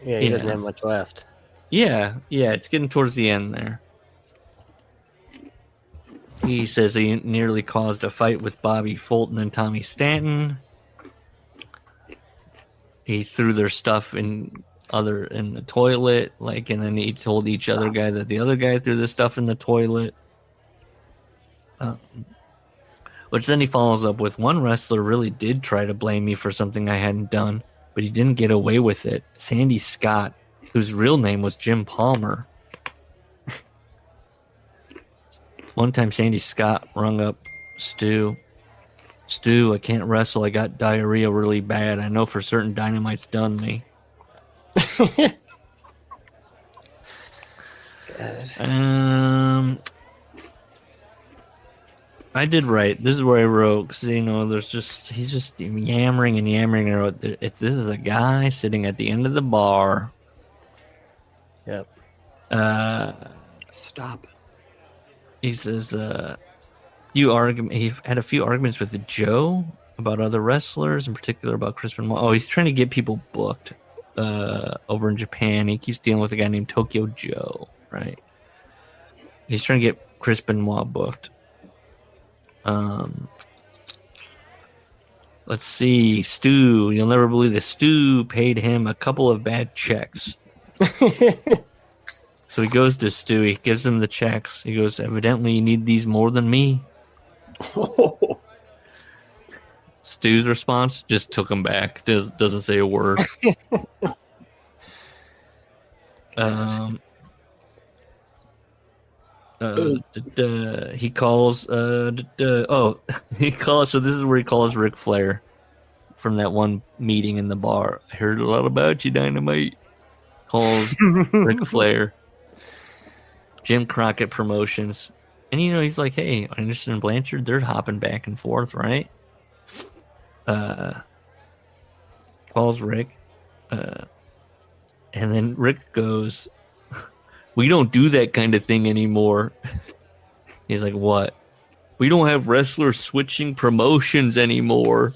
Yeah, he doesn't have much left. Yeah, it's getting towards the end there. He says he nearly caused a fight with Bobby Fulton and Tommy Stanton. He threw their stuff in the toilet, and then he told each other guy that the other guy threw the stuff in the toilet. Which then he follows up with, one wrestler really did try to blame me for something I hadn't done, but he didn't get away with it. Sandy Scott, whose real name was Jim Palmer. One time Sandy Scott rung up Stu. Stu, I can't wrestle. I got diarrhea really bad. I know for certain Dynamite's done me. I did right. This is where I wrote, because, he's just yammering and yammering. I wrote, this is a guy sitting at the end of the bar. Yep. Stop. He says, he had a few arguments with Joe about other wrestlers, in particular about Chris Benoit. Oh, he's trying to get people booked over in Japan. He keeps dealing with a guy named Tokyo Joe, right? He's trying to get Chris Benoit booked. Let's see. Stu, you'll never believe this. Stu paid him a couple of bad checks. So he goes to Stu. He gives him the checks. He goes, evidently you need these more than me. Stu's response, just took him back. Doesn't say a word. He calls he calls, so this is where he calls Ric Flair from that one meeting in the bar. I heard a lot about you, Dynamite. Calls Ric Flair. Jim Crockett Promotions. And he's like, hey, Anderson and Blanchard, they're hopping back and forth, right? Calls Rick. And then Rick goes, we don't do that kind of thing anymore. He's like, what? We don't have wrestlers switching promotions anymore.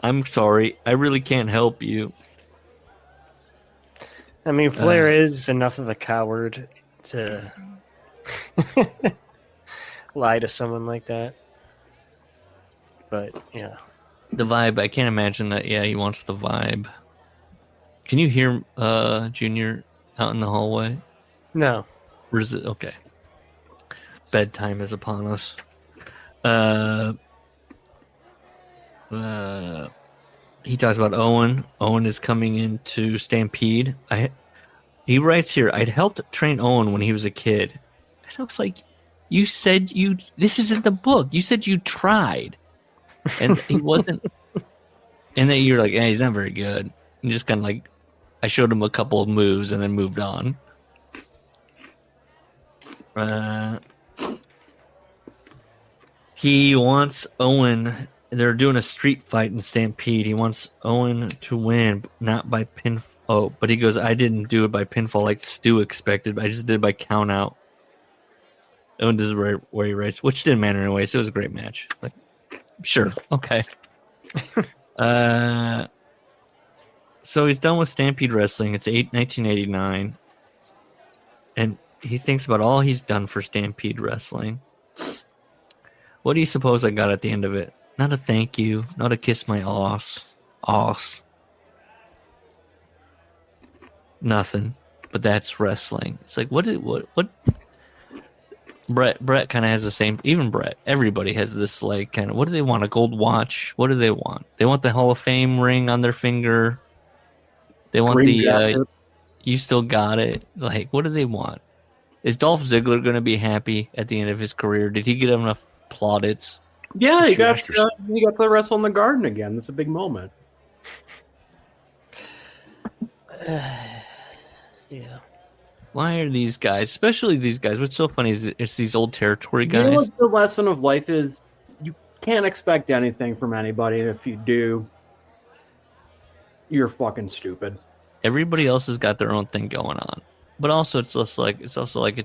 I'm sorry. I really can't help you. I mean, Flair is enough of a coward to lie to someone like that. But, yeah. The vibe, I can't imagine that. Yeah, he wants the vibe. Can you hear Junior out in the hallway? No. Or is it okay? Bedtime is upon us. He talks about Owen. Owen is coming into Stampede. He writes here, I'd helped train Owen when he was a kid. And I was like, you said this isn't the book. You said you tried. And he wasn't. And then you're like, yeah, he's not very good. And just kind of like, I showed him a couple of moves and then moved on. He wants Owen. They're doing a street fight in Stampede. He wants Owen to win, not by pinfall. Oh, but he goes, I didn't do it by pinfall like Stu expected. I just did it by count out. Owen, this is where he writes, which didn't matter anyway, so it was a great match. Like, sure, okay. So he's done with Stampede Wrestling. It's 1989. And he thinks about all he's done for Stampede Wrestling. What do you suppose I got at the end of it? Not a thank you, not a kiss my ass. Nothing. But that's wrestling. It's like, what? Bret kind of has the same, even Bret, everybody has this, like, kind of, what do they want? A gold watch? What do they want? They want the Hall of Fame ring on their finger. They want you still got it. Like, what do they want? Is Dolph Ziggler going to be happy at the end of his career? Did he get enough plaudits? Yeah, he got to wrestle in the Garden again. That's a big moment. Yeah. Why are these guys, especially these guys, what's so funny is it's these old territory guys. What the lesson of life is? You can't expect anything from anybody. If you do, You're fucking stupid. Everybody else has got their own thing going on. But also it's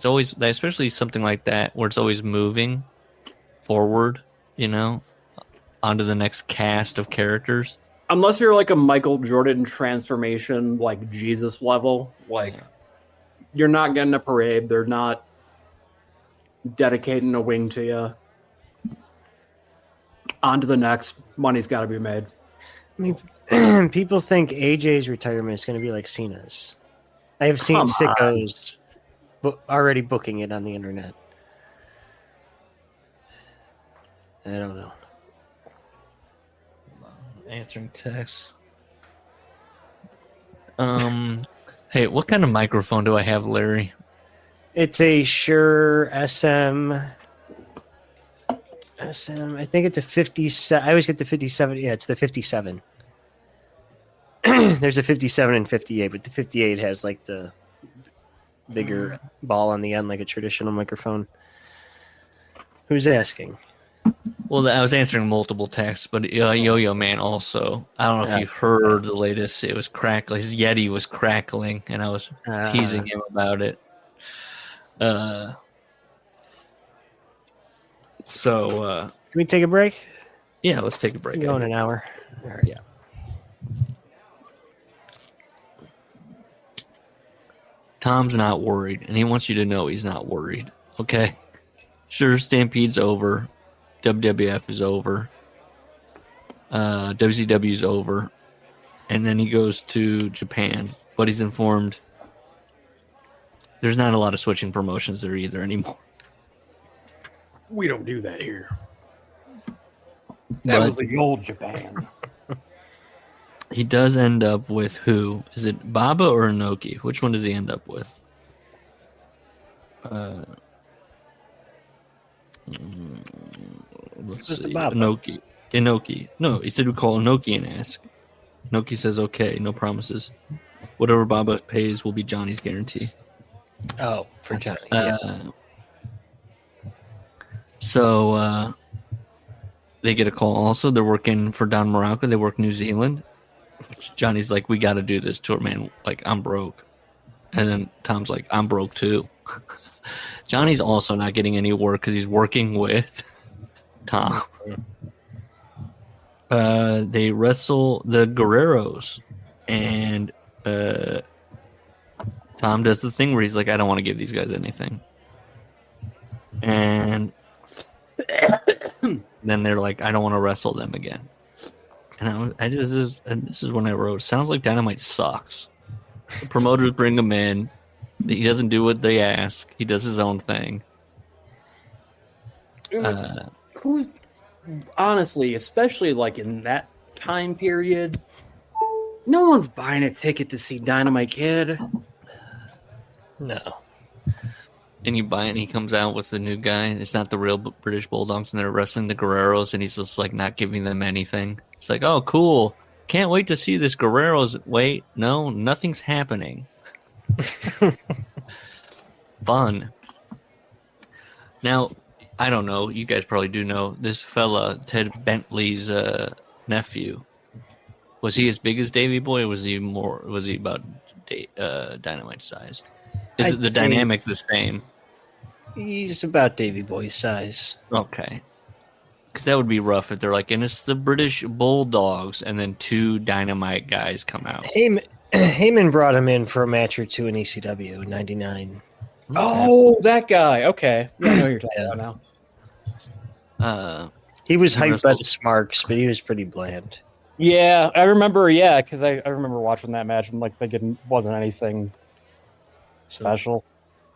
always, especially something like that where it's always moving forward, onto the next cast of characters. Unless you're like a Michael Jordan transformation, like Jesus level, you're not getting a parade. They're not dedicating a wing to you. On to the next. Money's got to be made. I mean, people think AJ's retirement is going to be like Cena's. I have seen sickos already booking it on the internet. I don't know. Answering texts. Hey, what kind of microphone do I have, Larry? It's a Shure SM. I think it's a 57. I always get the 57. Yeah, it's the 57. There's a 57 and 58, but the 58 has like the bigger ball on the end, like a traditional microphone. Who's asking? Well, I was answering multiple texts, but Yo-Yo Man also. I don't know if you heard the latest. It was crackling. His Yeti was crackling, and I was teasing him about it. Can we take a break? Yeah, let's take a break. Go in an hour. All right. Yeah. Tom's not worried, and he wants you to know he's not worried. Okay? Sure, Stampede's over. WWF is over. WCW's over. And then he goes to Japan, but he's informed there's not a lot of switching promotions there either anymore. We don't do that here. That was the old Japan. He does end up with who? Is it Baba or Inoki? Which one does he end up with? Let's see. Inoki. No, he said we call Inoki and ask. Inoki says okay, no promises. Whatever Baba pays will be Johnny's guarantee. Oh, for Johnny. So they get a call also. They're working for Don Morocco. They work New Zealand. Johnny's like, we got to do this tour, man. Like, I'm broke. And then Tom's like, I'm broke too. Johnny's also not getting any work because he's working with Tom. They wrestle the Guerreros. And Tom does the thing where he's like, I don't want to give these guys anything. And then they're like, I don't want to wrestle them again. And this is when I wrote, sounds like Dynamite sucks. The promoters bring him in. He doesn't do what they ask. He does his own thing. Honestly, especially like in that time period, no one's buying a ticket to see Dynamite Kid. No. And you buy it and he comes out with the new guy. It's not the real British Bulldogs and they're wrestling the Guerreros and he's just like not giving them anything. It's like, oh, cool. Can't wait to see this Guerreros. Wait, no, nothing's happening. Fun. Now, I don't know. You guys probably do know this fella, Ted Bentley's nephew. Was he as big as Davey Boy? Or was he about Dynamite size? Is the dynamic the same? He's about Davey Boy's size. Okay. Because that would be rough if they're like, and it's the British Bulldogs, and then two Dynamite guys come out. Heyman brought him in for a match or two in ECW in '99. Oh, that guy. Okay. Yeah, I know what you're talking about now. He was hyped by the Smarks, but he was pretty bland. Yeah, I remember. Yeah, because I remember watching that match and like thinking it wasn't anything special.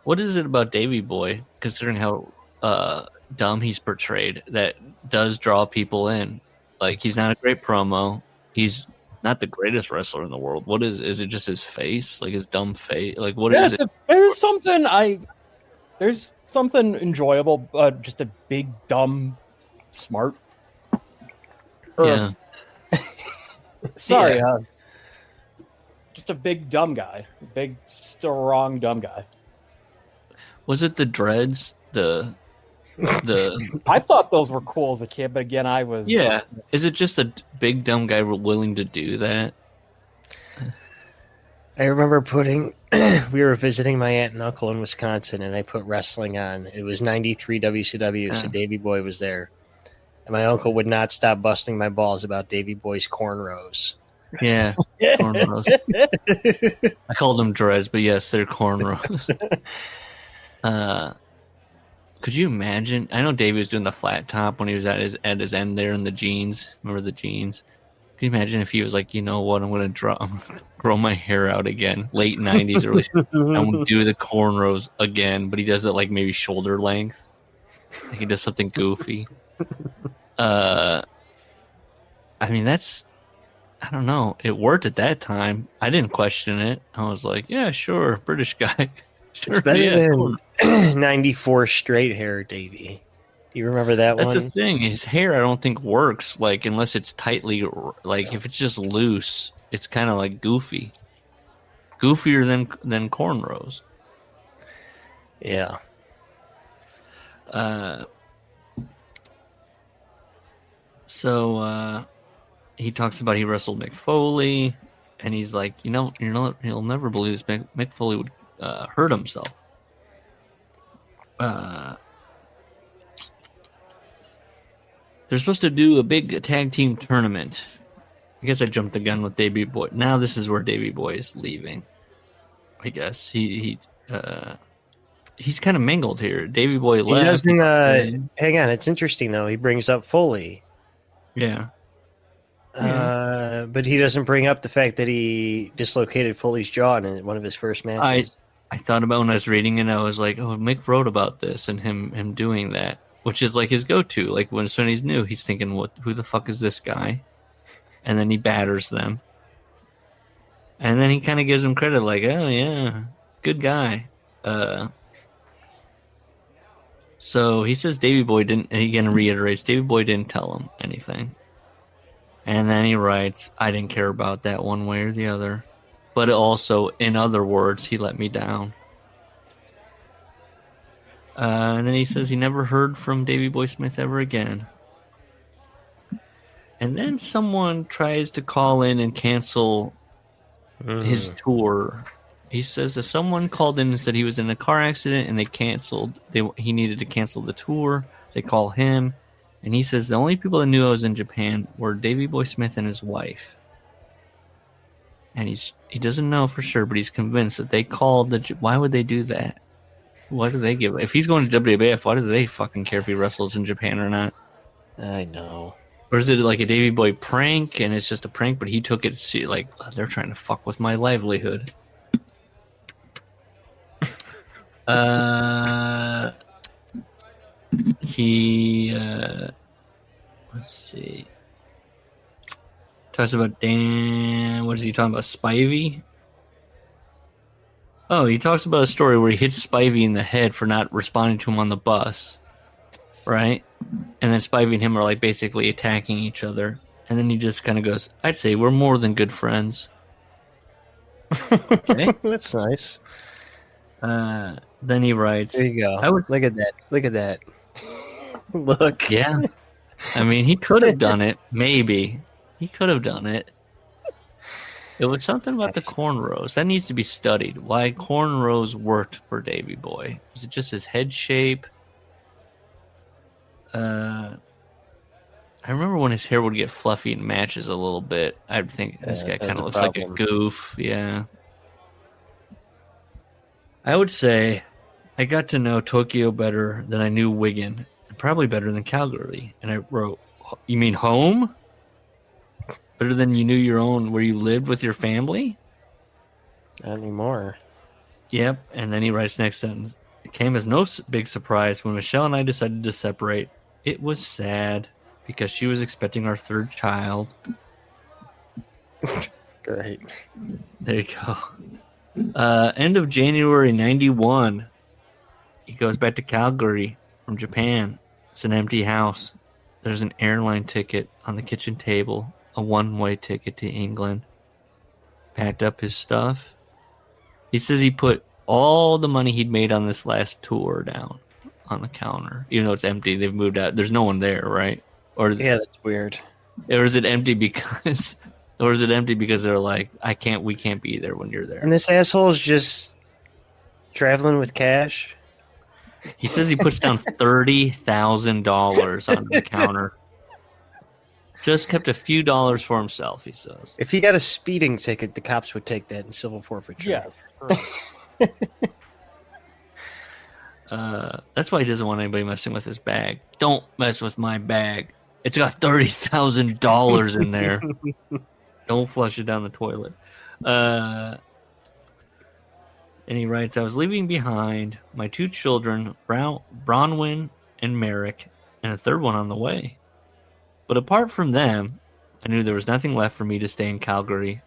What is it about Davey Boy, considering how dumb he's portrayed, that does draw people in? Like, he's not a great promo. He's not the greatest wrestler in the world. What is it just his face? Like his dumb face? Like what is it? There's something enjoyable, just a big, dumb, smart. Yeah. Sorry, yeah. Just a big, dumb guy. Big, strong, dumb guy. Was it the dreads? The I thought those were cool as a kid, but again, I was... Yeah. Is it just a big, dumb guy willing to do that? I remember we were visiting my aunt and uncle in Wisconsin, and I put wrestling on. It was 93 WCW, so Davey Boy was there. And my uncle would not stop busting my balls about Davey Boy's cornrows. Yeah, cornrows. I called them dreads, but yes, they're cornrows. Could you imagine? I know Davey was doing the flat top when he was at his end there in the jeans. Remember the jeans? Can you imagine if he was like, you know what, I'm going to grow my hair out again. Late 90s, early. I'm going to do the cornrows again, but he does it like maybe shoulder length. Like he does something goofy. I mean, I don't know. It worked at that time. I didn't question it. I was like, yeah, sure, British guy. Sure, it's better than 94 straight hair, Davey. Do you remember that one? That's the thing. His hair, I don't think works. Like unless it's tightly, like if it's just loose, it's kind of like goofy, goofier than cornrows. Yeah. So he talks about he wrestled Mick Foley, and he's like, you'll never believe this. Mick Foley would hurt himself. They're supposed to do a big tag team tournament. I guess I jumped the gun with Davey Boy. Now this is where Davey Boy is leaving. I guess he's kind of mangled here. Davey Boy left. He doesn't. Hang on, it's interesting though. He brings up Foley. Yeah. But he doesn't bring up the fact that he dislocated Foley's jaw in one of his first matches. I thought about when I was reading it. I was like, oh, Mick wrote about this and him doing that. Which is like his go-to. Like when he's new, he's thinking, who the fuck is this guy? And then he batters them. And then he kind of gives him credit, like, oh yeah, good guy. So he says Davey Boy didn't, and he again reiterates, Davey Boy didn't tell him anything. And then he writes, I didn't care about that one way or the other. But also, in other words, he let me down. And then he says he never heard from Davey Boy Smith ever again. And then someone tries to call in and cancel his tour. He says that someone called in and said he was in a car accident and they canceled. He needed to cancel the tour. They call him. And he says the only people that knew I was in Japan were Davey Boy Smith and his wife. And he doesn't know for sure, but he's convinced that they called. Why would they do that? Why do they give? If he's going to WWF, why do they fucking care if he wrestles in Japan or not? I know. Or is it like a Davey Boy prank, and it's just a prank, but he took it like they're trying to fuck with my livelihood? Let's see. Talks about Dan. What is he talking about? Spivey? Oh, he talks about a story where he hits Spivey in the head for not responding to him on the bus, right? And then Spivey and him are like basically attacking each other. And then he just kind of goes, I'd say we're more than good friends. Okay. That's nice. Then he writes, there you go. Look at that. Look at that. Look. Yeah. I mean, he could have done it. Maybe. He could have done it. It was something about the cornrows. That needs to be studied. Why cornrows worked for Davey Boy. Was it just his head shape? I remember when his hair would get fluffy in matches a little bit. I'd think this guy kind of looks like a goof. Yeah. I would say I got to know Tokyo better than I knew Wigan. And probably better than Calgary. And I wrote, you mean home? Better than you knew your own, where you lived with your family? Not anymore. Yep. And then he writes next sentence. It came as no big surprise when Michelle and I decided to separate. It was sad because she was expecting our third child. Great. There you go. End of January 91. He goes back to Calgary from Japan. It's an empty house. There's an airline ticket on the kitchen table. A one-way ticket to England. Packed up his stuff. He says he put all the money he'd made on this last tour down on the counter. Even though it's empty, they've moved out. There's no one there, right? Or yeah, that's weird. Or is it empty because Or is it empty because they're like, we can't be there when you're there? And this asshole's just traveling with cash. He says he puts down $30,000 on the counter. Just kept a few dollars for himself, he says. If he got a speeding ticket, the cops would take that in civil forfeiture. Yes. That's why he doesn't want anybody messing with his bag. Don't mess with my bag. It's got $30,000 in there. Don't flush it down the toilet. And he writes, I was leaving behind my 2 children, Bronwyn and Merrick, and a third one on the way. But apart from them, I knew there was nothing left for me to stay in Calgary.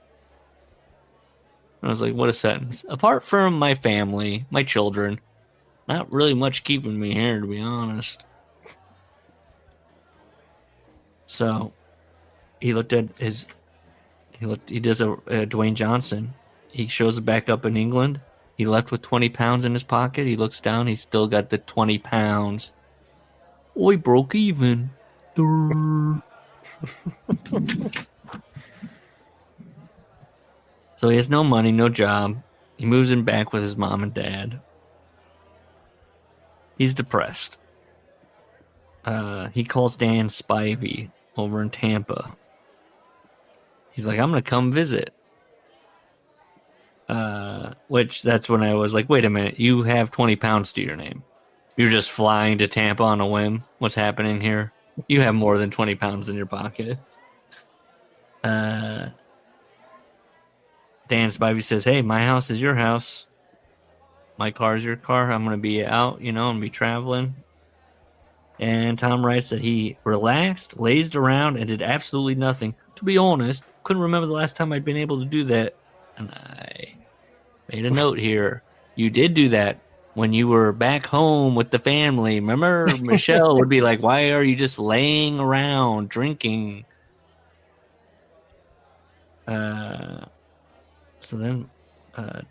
I was like, what a sentence. Apart from my family, my children, not really much keeping me here, to be honest. So he looked at his... He does a Dwayne Johnson. He shows it back up in England. He left with 20 pounds in his pocket. He looks down. He's still got the 20 pounds. Oh, he broke even. So he has no money, no job. He moves in back with his mom and dad. He's depressed. He calls Dan Spivey over in Tampa. He's like, I'm going to come visit. Which that's when I was like, wait a minute, you have 20 pounds to your name. You're just flying to Tampa on a whim. What's happening here? You have more than 20 pounds in your pocket. Dan Spivey says, hey, my house is your house. My car is your car. I'm going to be out, I'm going to be traveling. And Tom writes that he relaxed, lazed around, and did absolutely nothing. To be honest, couldn't remember the last time I'd been able to do that. And I made a note here. You did do that when you were back home with the family. Remember, Michelle would be like, why are you just laying around drinking? So then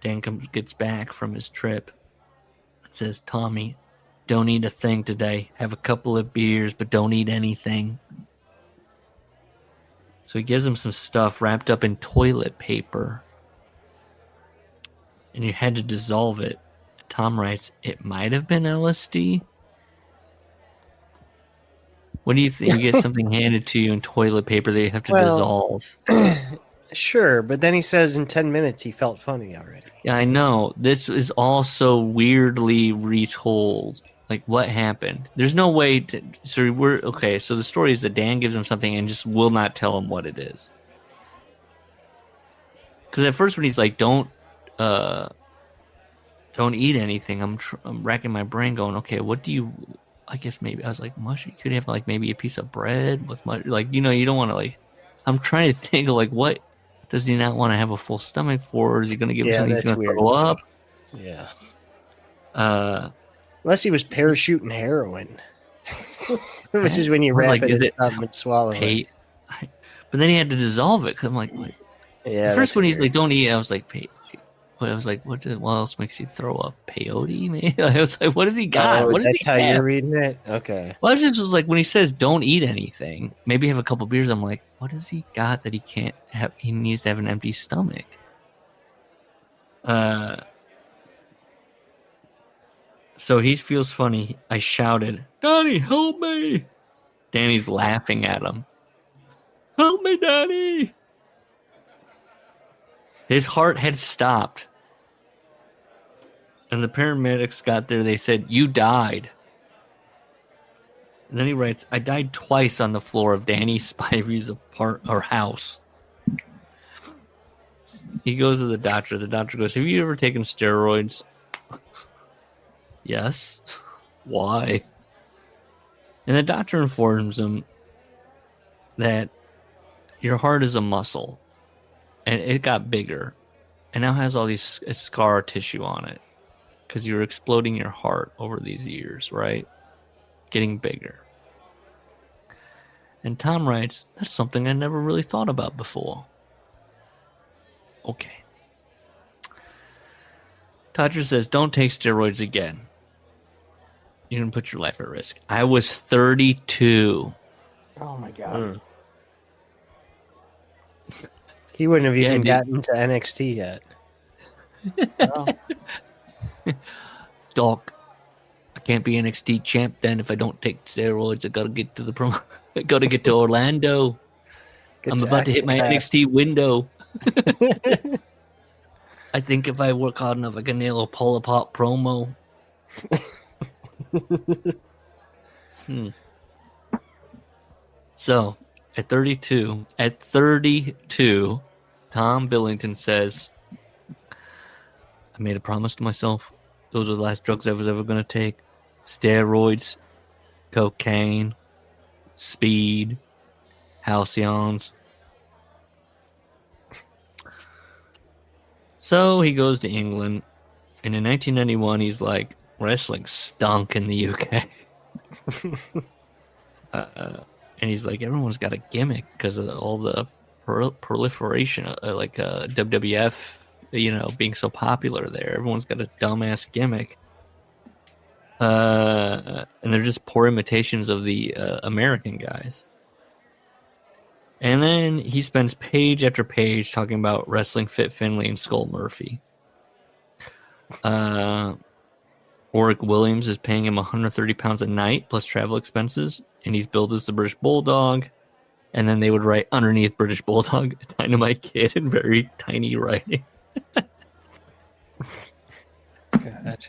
Dan gets back from his trip and says, Tommy, don't eat a thing today. Have a couple of beers, but don't eat anything. So he gives him some stuff wrapped up in toilet paper. And you had to dissolve it. Tom writes, it might have been LSD. What do you think? You get something handed to you in toilet paper that you have to dissolve. Sure, but then he says in 10 minutes he felt funny already. Yeah, I know. This is also weirdly retold. Like, what happened? There's no way to... So the story is that Dan gives him something and just will not tell him what it is. Because at first when he's like, don't eat anything, I'm racking my brain going, okay, what do you... I guess maybe... I was like, you could have like maybe a piece of bread with like, you don't want to like... I'm trying to think of like, what does he not want to have a full stomach for? Or is he going to give him something he's going to throw up? Yeah. Unless he was parachuting heroin. Which is when you wrap it in something and swallow it. But then he had to dissolve it. Because I'm like, what? Yeah. The first one he's like, don't eat. I was like, what else makes you throw up? Peyote, man? I was like, what does he got? Oh, what that's how you're reading it? Okay. Well, I was just like, when he says don't eat anything, maybe have a couple beers, I'm like, what has he got that he can't have? He needs to have an empty stomach. So he feels funny. I shouted, Donnie, help me. Danny's laughing at him. Help me, Danny. His heart had stopped. And the paramedics got there. They said, you died. And then he writes, I died twice on the floor of Danny Spivey's house. He goes to the doctor. The doctor goes, have you ever taken steroids? Yes. Why? And the doctor informs him that your heart is a muscle. And it got bigger. And now has all these scar tissue on it. Because you're exploding your heart over these years, right? Getting bigger. And Tom writes, that's something I never really thought about before. Okay. Todger says, don't take steroids again. You're going to put your life at risk. I was 32. Oh, my God. He wouldn't have even dude. gotten to NXT yet. Doc, I can't be NXT champ then if I don't take steroids. I gotta get to the promo. I gotta get to Orlando. I'm about to hit my NXT window. I think if I work hard enough, I can nail a Paula Pop promo. So, at 32, Tom Billington says, I made a promise to myself. Those are the last drugs I was ever going to take. Steroids, cocaine, speed, halcyons. So he goes to England, and in 1991, he's like, wrestling stunk in the UK. And he's like, everyone's got a gimmick because of all the proliferation, like WWF, being so popular there. Everyone's got a dumbass gimmick. And they're just poor imitations of the American guys. And then he spends page after page talking about wrestling Fit Finlay and Skull Murphy. Warwick Williams is paying him 130 pounds a night plus travel expenses, and he's billed as the British Bulldog. And then they would write underneath British Bulldog, Dynamite Kid in very tiny writing. God.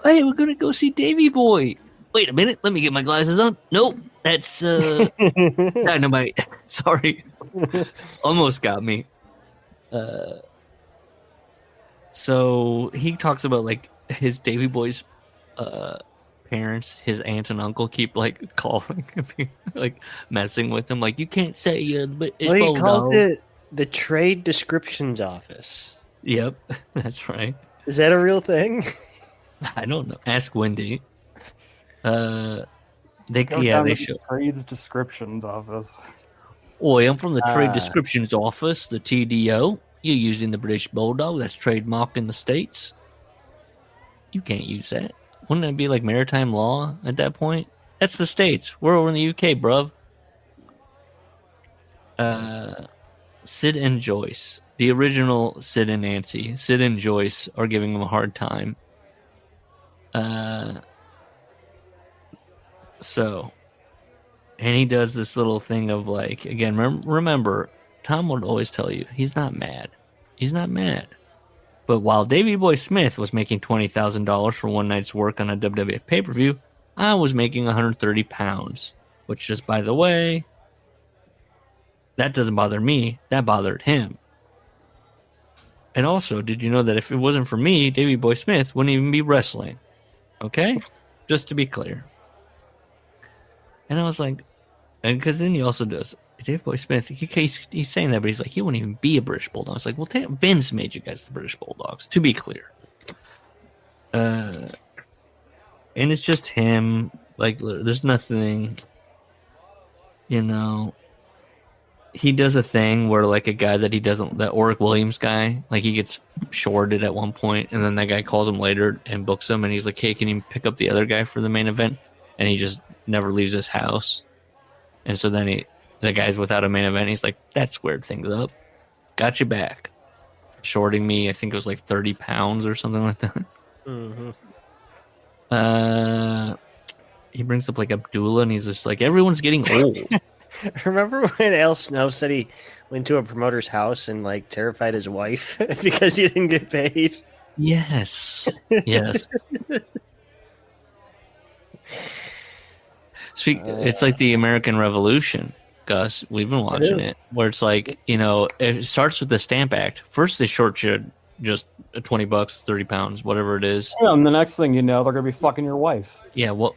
Hey, we're gonna go see Davey Boy. Wait a minute, let me get my glasses on. Nope, that's Dynamite. Sorry, almost got me. So he talks about like his Davey Boy's parents, his aunt and uncle keep like calling him, like messing with him. Like, you can't say but it's he calls it the Trade Descriptions Office. Yep, that's right. Is that a real thing? I don't know. Ask Wendy. They show Trade Descriptions Office. Oi, I'm from the Trade Descriptions Office, the TDO. You're using the British Bulldog. That's trademarked in the States. You can't use that. Wouldn't that be like maritime law at that point? That's the States. We're over in the UK, bruv. Sid and Joyce, the original Sid and Nancy, Sid and Joyce are giving him a hard time. And he does this little thing of like, again, remember, Tom would always tell you, he's not mad. He's not mad. But while Davey Boy Smith was making $20,000 for one night's work on a WWF pay-per-view, I was making 130 pounds, which, just by the way, that doesn't bother me. That bothered him. And also, did you know that if it wasn't for me, Davey Boy Smith wouldn't even be wrestling? Okay? Just to be clear. And I was like, and because then he also does, Davey Boy Smith, he's saying that, but he's like, he wouldn't even be a British Bulldog. I was like, well, Vince made you guys the British Bulldogs, to be clear. And it's just him. Like, there's nothing, he does a thing where, like, a guy that that Warwick Williams guy, like, he gets shorted at one point, and then that guy calls him later and books him, and he's like, hey, can you pick up the other guy for the main event? And he just never leaves his house. And so then the guy's without a main event. He's like, that squared things up. Got you back. Shorting me, I think it was like 30 pounds or something like that. Mm-hmm. He brings up like Abdullah, and he's just like, everyone's getting old. Remember when Al Snow said he went to a promoter's house and like terrified his wife because he didn't get paid? Yes. Yes. It's like the American Revolution, Gus. We've been watching it, where it's like, it starts with the Stamp Act. First, they short you just $20, 30 pounds, whatever it is. Yeah, and the next thing you know, they're gonna be fucking your wife. Yeah, what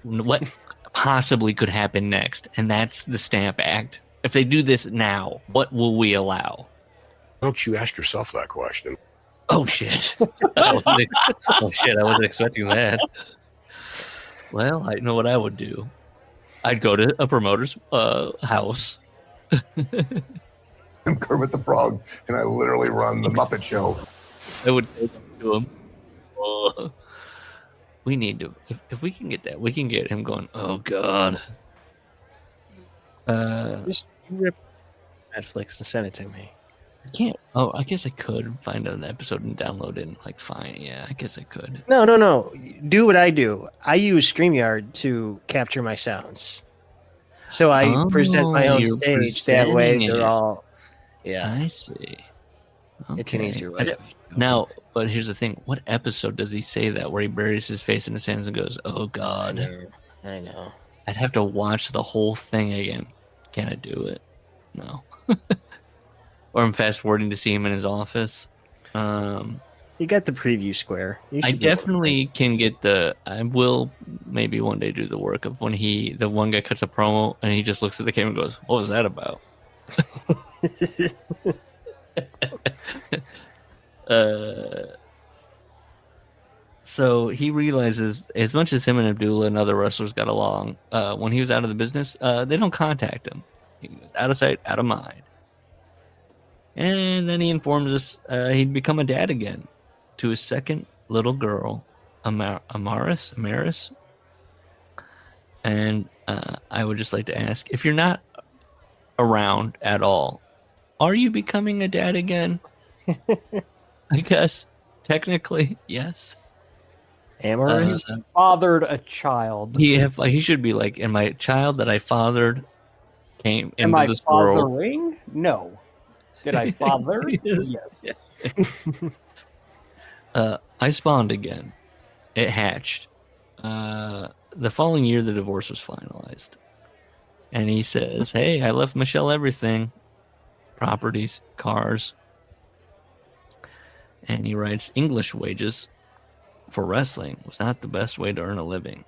possibly could happen next? And that's the Stamp Act. If they do this now, what will we allow? Don't you ask yourself that question? Oh shit! I wasn't expecting that. Well, I know what I would do. I'd go to a promoter's house. I'm Kermit the Frog, and I literally run the Muppet Show. I would take him to him. We need to, if we can get that, we can get him going, oh God. Just rip Netflix and send it to me. I can't. Oh, I guess I could find an episode and download it and fine. Yeah, I guess I could. No. Do what I do. I use StreamYard to capture my sounds. So I present my own you're stage. That way presenting they're it. all. Yeah. I see. Okay. It's an easier way. Now, but here's the thing. What episode does he say that where he buries his face in his hands and goes, "Oh God"? I know. I'd have to watch the whole thing again. Can I do it? No. Or I'm fast forwarding to see him in his office. You got the preview square. I definitely can get I will maybe one day do the work of when the one guy cuts a promo and he just looks at the camera and goes, "What was that about?" So he realizes, as much as him and Abdullah and other wrestlers got along, when he was out of the business, they don't contact him. He was out of sight, out of mind. And then he informs us he'd become a dad again to his second little girl, Amaris. And I would just like to ask, if you're not around at all, are you becoming a dad again? I guess technically, yes. Amaris fathered a child. He should be like, and my child that I fathered came Am into I this world. fathering? No. Did I father? Yes. I spawned again. It hatched. The following year, the divorce was finalized. And he says, "Hey, I left Michelle everything. Properties, cars." And he writes, "English wages for wrestling was not the best way to earn a living."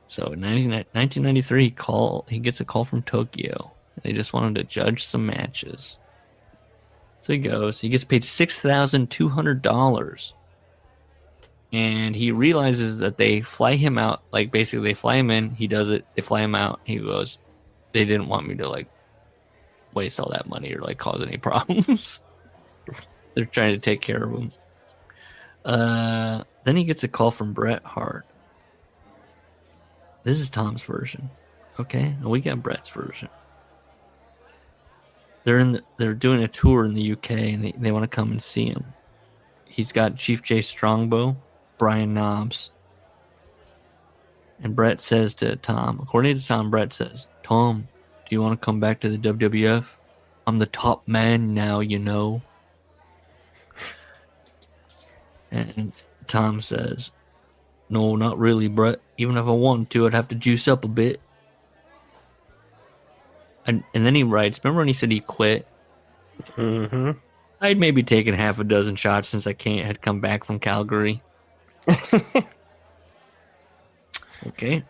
So in 1993, he gets a call from Tokyo. They just want him to judge some matches. So he goes. He gets paid $6,200. And he realizes that they fly him out. Like, basically, they fly him in. He does it. They fly him out. He goes, "They didn't want me to, waste all that money or, cause any problems." They're trying to take care of him. Then he gets a call from Bret Hart. This is Tom's version. Okay? And we got Bret's version. They're doing a tour in the UK, and they want to come and see him. He's got Chief Jay Strongbow, Brian Knobbs. And Bret says to Tom, according to Tom, Bret says, "Tom, do you want to come back to the WWF? I'm the top man now, you know." And Tom says, "No, not really, Bret. Even if I wanted to, I'd have to juice up a bit." And then he writes, remember when he said he quit? Mm-hmm. I'd maybe taken half a dozen shots since I had come back from Calgary. Okay.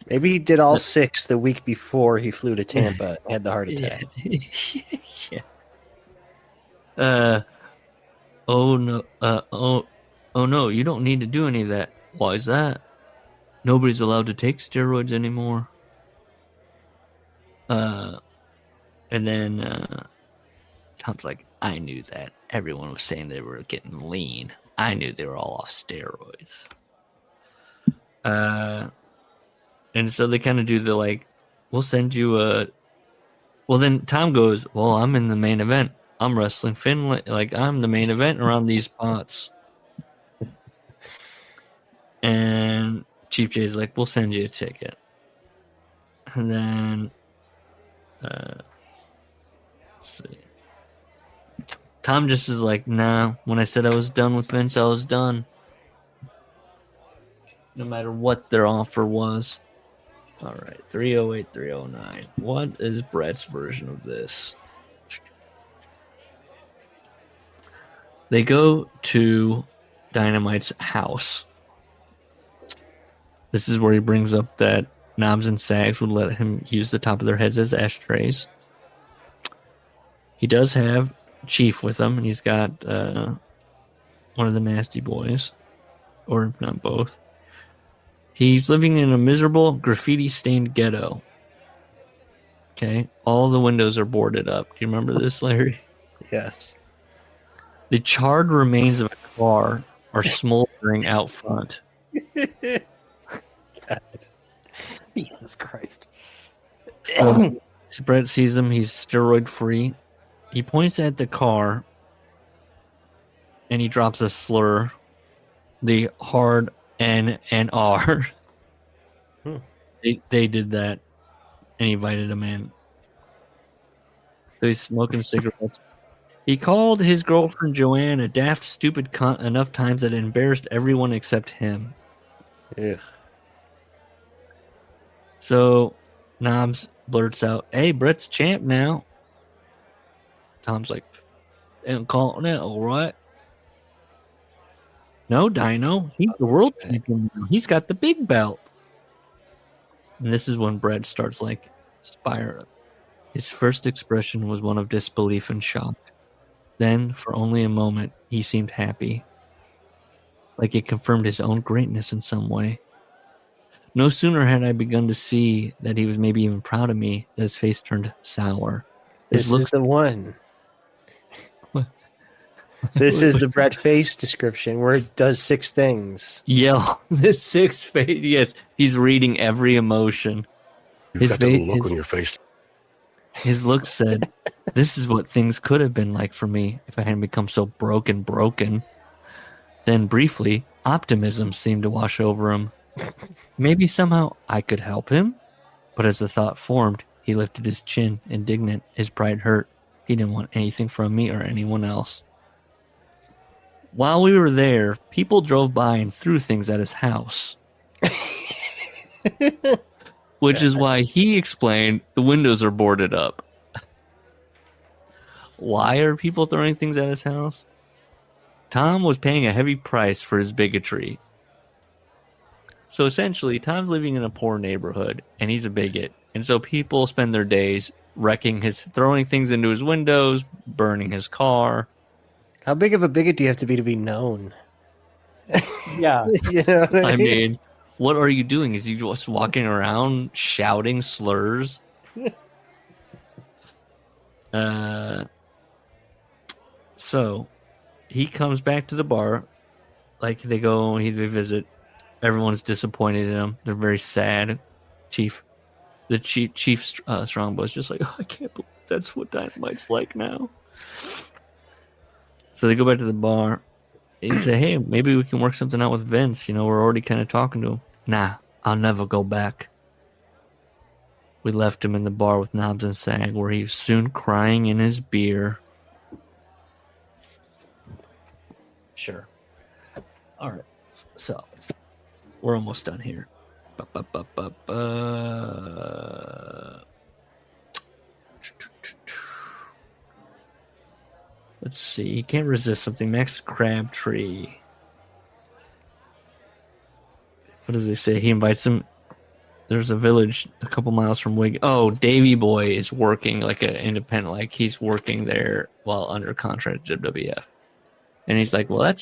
Maybe he did all 6 the week before he flew to Tampa and had the heart attack. Yeah. Oh no, you don't need to do any of that. Why is that? Nobody's allowed to take steroids anymore. And then Tom's like, "I knew that. Everyone was saying they were getting lean. I knew they were all off steroids." And so they kind of do the "We'll send you a." Well, then Tom goes, "Well, I'm in the main event. I'm wrestling Finland. I'm the main event around these spots." And Chief Jay's like, "We'll send you a ticket." And then, let's see. Tom just is like, "Nah, when I said I was done with Vince, I was done." No matter what their offer was. All right, 308, 309. What is Bret's version of this? They go to Dynamite's house. This is where he brings up that Knobs and Sags would let him use the top of their heads as ashtrays. He does have Chief with him, and he's got one of the Nasty Boys, or if not both. He's living in a miserable, graffiti-stained ghetto. Okay, all the windows are boarded up. Do you remember this, Larry? Yes. The charred remains of a car are smoldering out front. Jesus Christ. Bret sees him. He's steroid-free. he points at the car and he drops a slur, the hard N and R. They did that, and he invited him in. So he's smoking cigarettes. He called his girlfriend Joanne a daft, stupid cunt enough times that it embarrassed everyone except him. Ugh. So Knobs blurts out, "Hey, Brett's champ now." Tom's like, "And calling it, all right." "No, Dino, he's the world champion now. He's got the big belt." And this is when Brett starts like spiraling. His first expression was one of disbelief and shock. Then, for only a moment, he seemed happy, like it confirmed his own greatness in some way. No sooner had I begun to see that he was maybe even proud of me, that his face turned sour. This is the one. This is the Brett face description where it does 6 things. Yeah, this 6 face. Yes, he's reading every emotion. You've got that look on your face. His look said, "This is what things could have been like for me if I hadn't become so broken. Then briefly, optimism seemed to wash over him. Maybe somehow I could help him? But as the thought formed, he lifted his chin, indignant. His pride hurt. He didn't want anything from me or anyone else. While we were there, people drove by and threw things at his house." Which is why he explained the windows are boarded up. Why are people throwing things at his house? Tom was paying a heavy price for his bigotry. So essentially, Tom's living in a poor neighborhood, and he's a bigot. And so people spend their days throwing things into his windows, burning his car. How big of a bigot do you have to be known? Yeah. You know what I mean, what are you doing? Is he just walking around shouting slurs? So he comes back to the bar. Like they visit. Everyone's disappointed in him. They're very sad. The chief Strongbow's just like, "Oh, I can't believe that's what Dynamite's like now." So they go back to the bar. He say, "Hey, maybe we can work something out with Vince. You know, we're already kind of talking to him." "Nah, I'll never go back." We left him in the bar with Knobs and Sag, where he was soon crying in his beer. Sure. All right. So we're almost done here. Let's see. He can't resist something. Max Crabtree. What does he say? He invites him. There's a village a couple miles from Wigan. Oh, Davey Boy is working like an independent. Like he's working there while under contract at WWF. And he's like, "Well,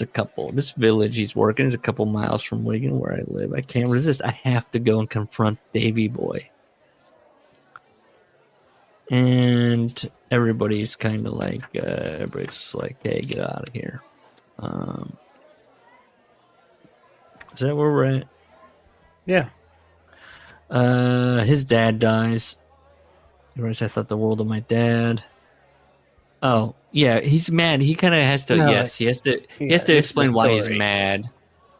this village he's working is a couple miles from Wigan where I live. I can't resist. I have to go and confront Davey Boy." And everybody's kind of like, everybody's just like, "Hey, get out of here." Is that where we're at? Yeah. His dad dies. He writes, "I thought the world of my dad." Oh, yeah, he's mad. He kind of has to. No, Yes, he has to explain why he's mad,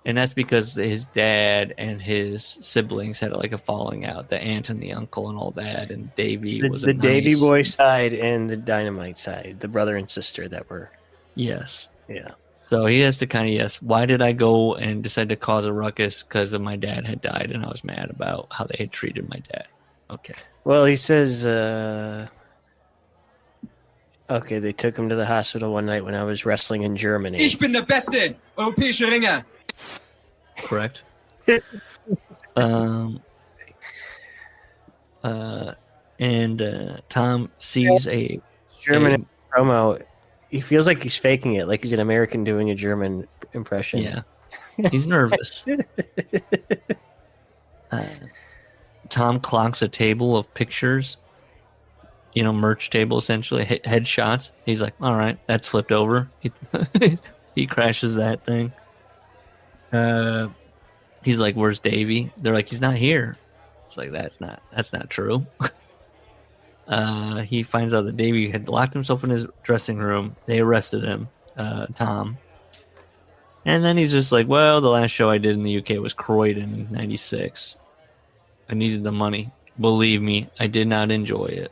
and that's because his dad and his siblings had like a falling out. The aunt and the uncle and all that, and Davey was the Davey Boy side and the Dynamite side, the brother and sister that were. Yes. Yeah. So he has to kind of, why did I go and decide to cause a ruckus? Because my dad had died, and I was mad about how they had treated my dad. Okay. Well, he says, okay, they took him to the hospital one night when I was wrestling in Germany. Ich bin der Beste, europäische Ringer. Correct. Tom sees a German promo. He feels like he's faking it, like he's an American doing a German impression. Yeah. He's nervous. Tom clocks a table of pictures, merch table, essentially, headshots. He's like, all right, that's flipped over. He crashes that thing. He's like, where's Davey? They're like, he's not here. It's like, that's not true. he finds out that Davey had locked himself in his dressing room. They arrested him, Tom. And then he's just like, well, the last show I did in the UK was Croydon in 96. I needed the money. Believe me, I did not enjoy it.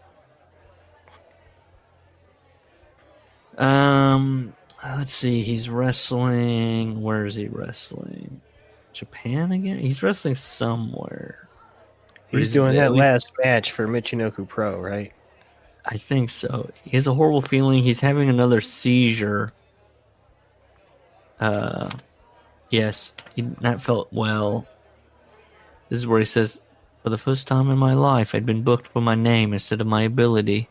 Let's see. He's wrestling. Where is he wrestling? Japan again? He's wrestling somewhere. He's doing that last match for Michinoku Pro, right? I think so. He has a horrible feeling he's having another seizure. Yes, he not felt well. This is where he says, for the first time in my life, I'd been booked for my name instead of my ability.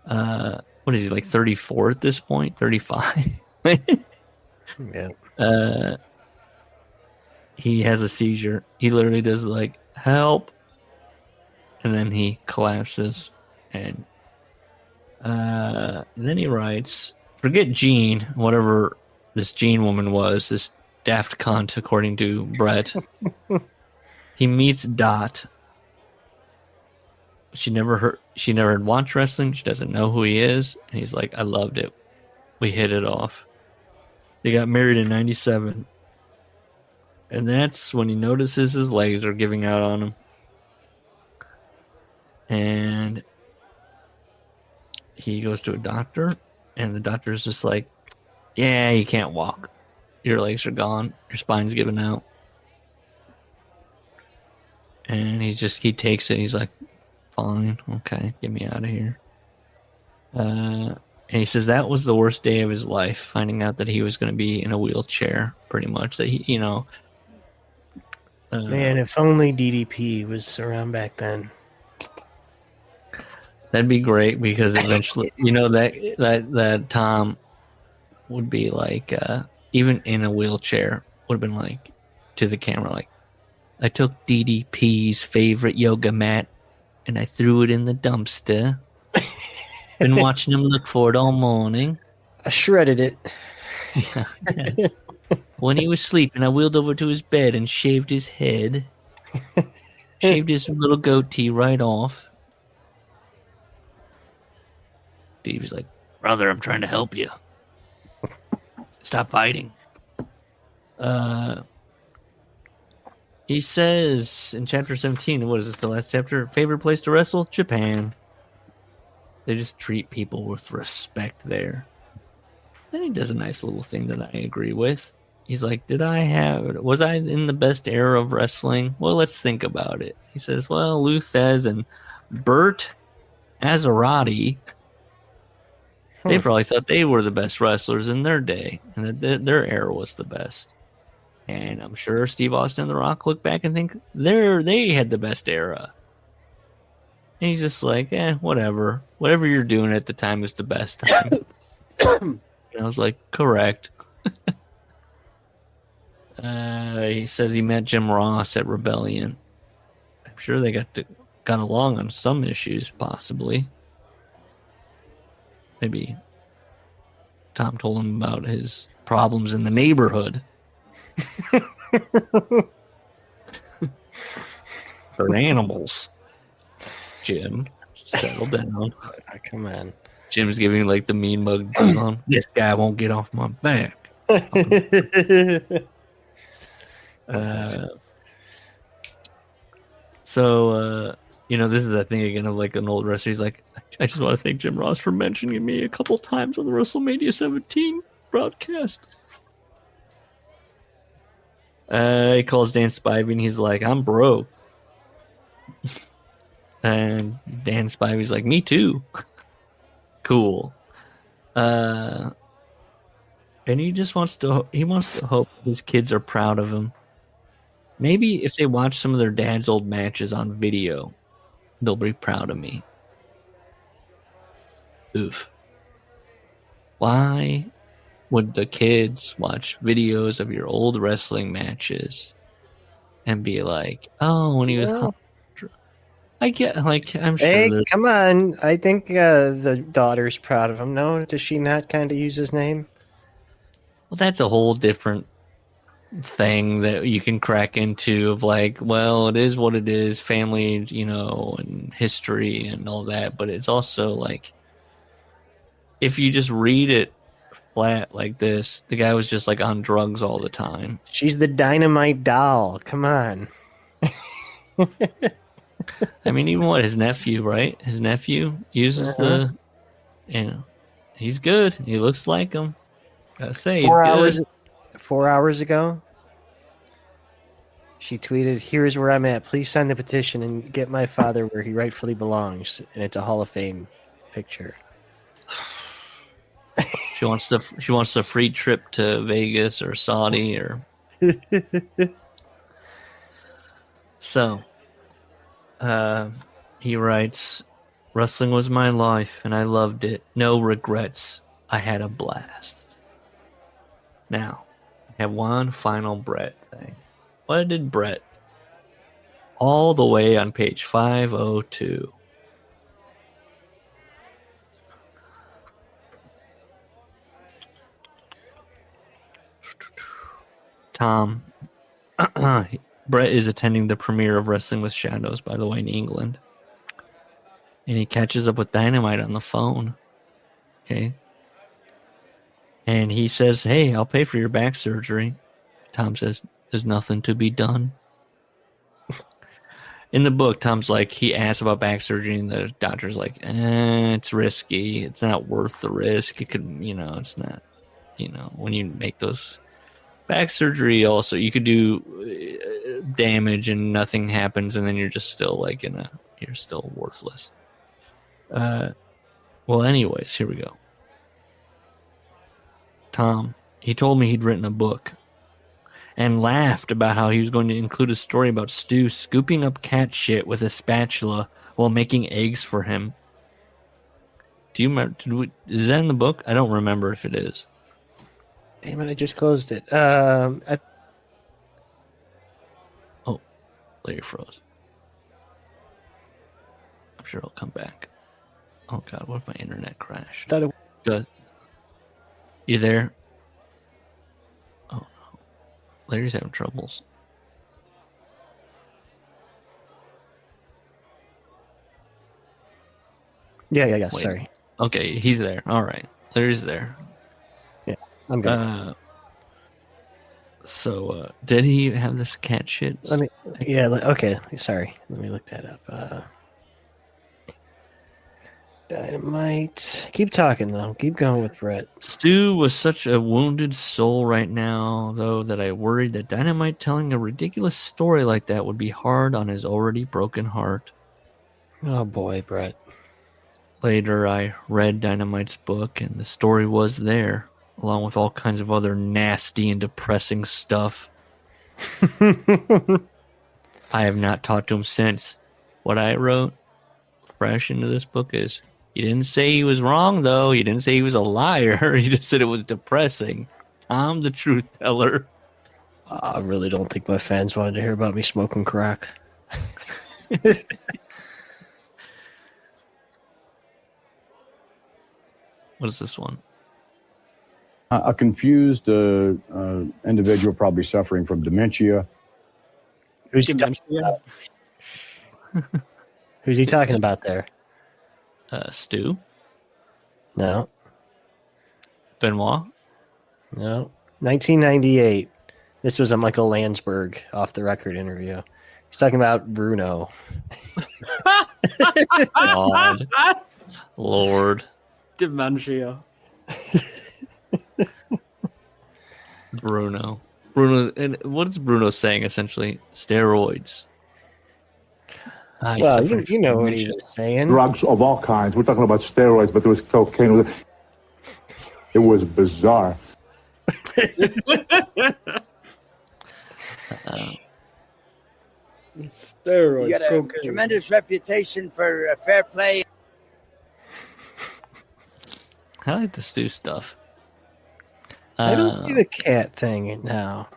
What is he, like 34 at this point? 35? Yeah. He has a seizure. He literally does like, help. And then he collapses. And then he writes, forget Jean, whatever this Jean woman was, this daft cunt, according to Bret. He meets Dot. She never had watched wrestling. She doesn't know who he is. And he's like, I loved it. We hit it off. They got married in 97. And that's when he notices his legs are giving out on him. And he goes to a doctor. And the doctor's just like, yeah, you can't walk. Your legs are gone. Your spine's giving out. And he takes it. He's like, fine, okay, get me out of here. And he says that was the worst day of his life, finding out that he was going to be in a wheelchair, pretty much. That he, man, if only DDP was around back then. That'd be great, because eventually, that Tom would be like, even in a wheelchair, would have been like, to the camera, like, I took DDP's favorite yoga mat and I threw it in the dumpster. Been watching him look for it all morning. I shredded it. Yeah. When he was sleeping, I wheeled over to his bed and shaved his head. Shaved his little goatee right off. Dave was like, brother, I'm trying to help you. Stop fighting. He says in chapter 17, what is this, the last chapter? Favorite place to wrestle? Japan. They just treat people with respect there. Then he does a nice little thing that I agree with. He's like, was I in the best era of wrestling? Well, let's think about it. He says, well, Luthez and Bert Azarati, they probably thought they were the best wrestlers in their day, and that their era was the best. And I'm sure Steve Austin and The Rock look back and think they had the best era. And he's just like, whatever. Whatever you're doing at the time is the best time. And I was like, correct. He says he met Jim Ross at Rebellion. I'm sure they got along on some issues, possibly. Maybe Tom told him about his problems in the neighborhood. They're animals. Jim, settle down. Come on. Jim's giving like the mean mug on. This guy won't get off my back. This is that thing again of like an old wrestler. He's like, I just want to thank Jim Ross for mentioning me a couple times on the WrestleMania 17 broadcast. He calls Dan Spivey and he's like, I'm broke. And Dan Spivey's like, me too. Cool. And he just wants to hope his kids are proud of him. Maybe if they watch some of their dad's old matches on video, they'll be proud of me. Oof. Why would the kids watch videos of your old wrestling matches and be like, oh, when he was... I get, like, I'm sure... Hey, come on. I think the daughter's proud of him. No? Does she not kind of use his name? Well, that's a whole different thing that you can crack into of like, well, it is what it is, family, and history and all that. But it's also like, if you just read it flat like this, the guy was just like on drugs all the time. She's the Dynamite doll. Come on. I mean, even his nephew, right? His nephew uses he's good. He looks like him. Gotta say, he's good. 4 hours ago, she tweeted, "Here's where I'm at. Please sign the petition and get my father where he rightfully belongs." And it's a Hall of Fame picture. She wants the free trip to Vegas or Saudi or. So, he writes, "Wrestling was my life, and I loved it. No regrets. I had a blast." Now, I have one final Bret thing. What did Bret? All the way on page 502. Tom. Bret is attending the premiere of Wrestling with Shadows, by the way, in England. And he catches up with Dynamite on the phone. Okay. And he says, "Hey, I'll pay for your back surgery." Tom says, "There's nothing to be done." In the book, Tom's like, he asks about back surgery, and the doctor's like, it's risky. It's not worth the risk. It could, it's not, when you make those back surgery, also, you could do damage and nothing happens, and then you're just still like you're still worthless. Well, anyways, here we go. Tom, he told me he'd written a book and laughed about how he was going to include a story about Stu scooping up cat shit with a spatula while making eggs for him. Do you remember? Is that in the book? I don't remember if it is. Damn it, I just closed it. Larry froze. I'm sure it'll come back. Oh, God, what if my internet crashed? Good. You there? Oh, no. Larry's having troubles. Yeah. Wait. Sorry. Okay, he's there. All right. Larry's there. Yeah, I'm good. So, did he have this cat shit? Okay. Sorry. Let me look that up. Dynamite. Keep talking, though. Keep going with Bret. Stu was such a wounded soul right now, though, that I worried that Dynamite telling a ridiculous story like that would be hard on his already broken heart. Oh, boy, Bret. Later, I read Dynamite's book, and the story was there, along with all kinds of other nasty and depressing stuff. I have not talked to him since. What I wrote fresh into this book is, he didn't say he was wrong, though. He didn't say he was a liar. He just said it was depressing. I'm the truth teller. I really don't think my fans wanted to hear about me smoking crack. What is this one? A confused individual probably suffering from dementia. Who's he talking about? Who's he talking about there? Stu? No. Benoit? No. 1998. This was a Michael Landsberg off-the-record interview. He's talking about Bruno. God. Lord. Dementia. Bruno, and what is Bruno saying essentially? Steroids. Well, you know what he was saying. Drugs of all kinds. We're talking about steroids, but there was cocaine. It was bizarre. Steroids. You got a tremendous reputation for fair play. I like the Stu stuff. I don't see the cat thing now.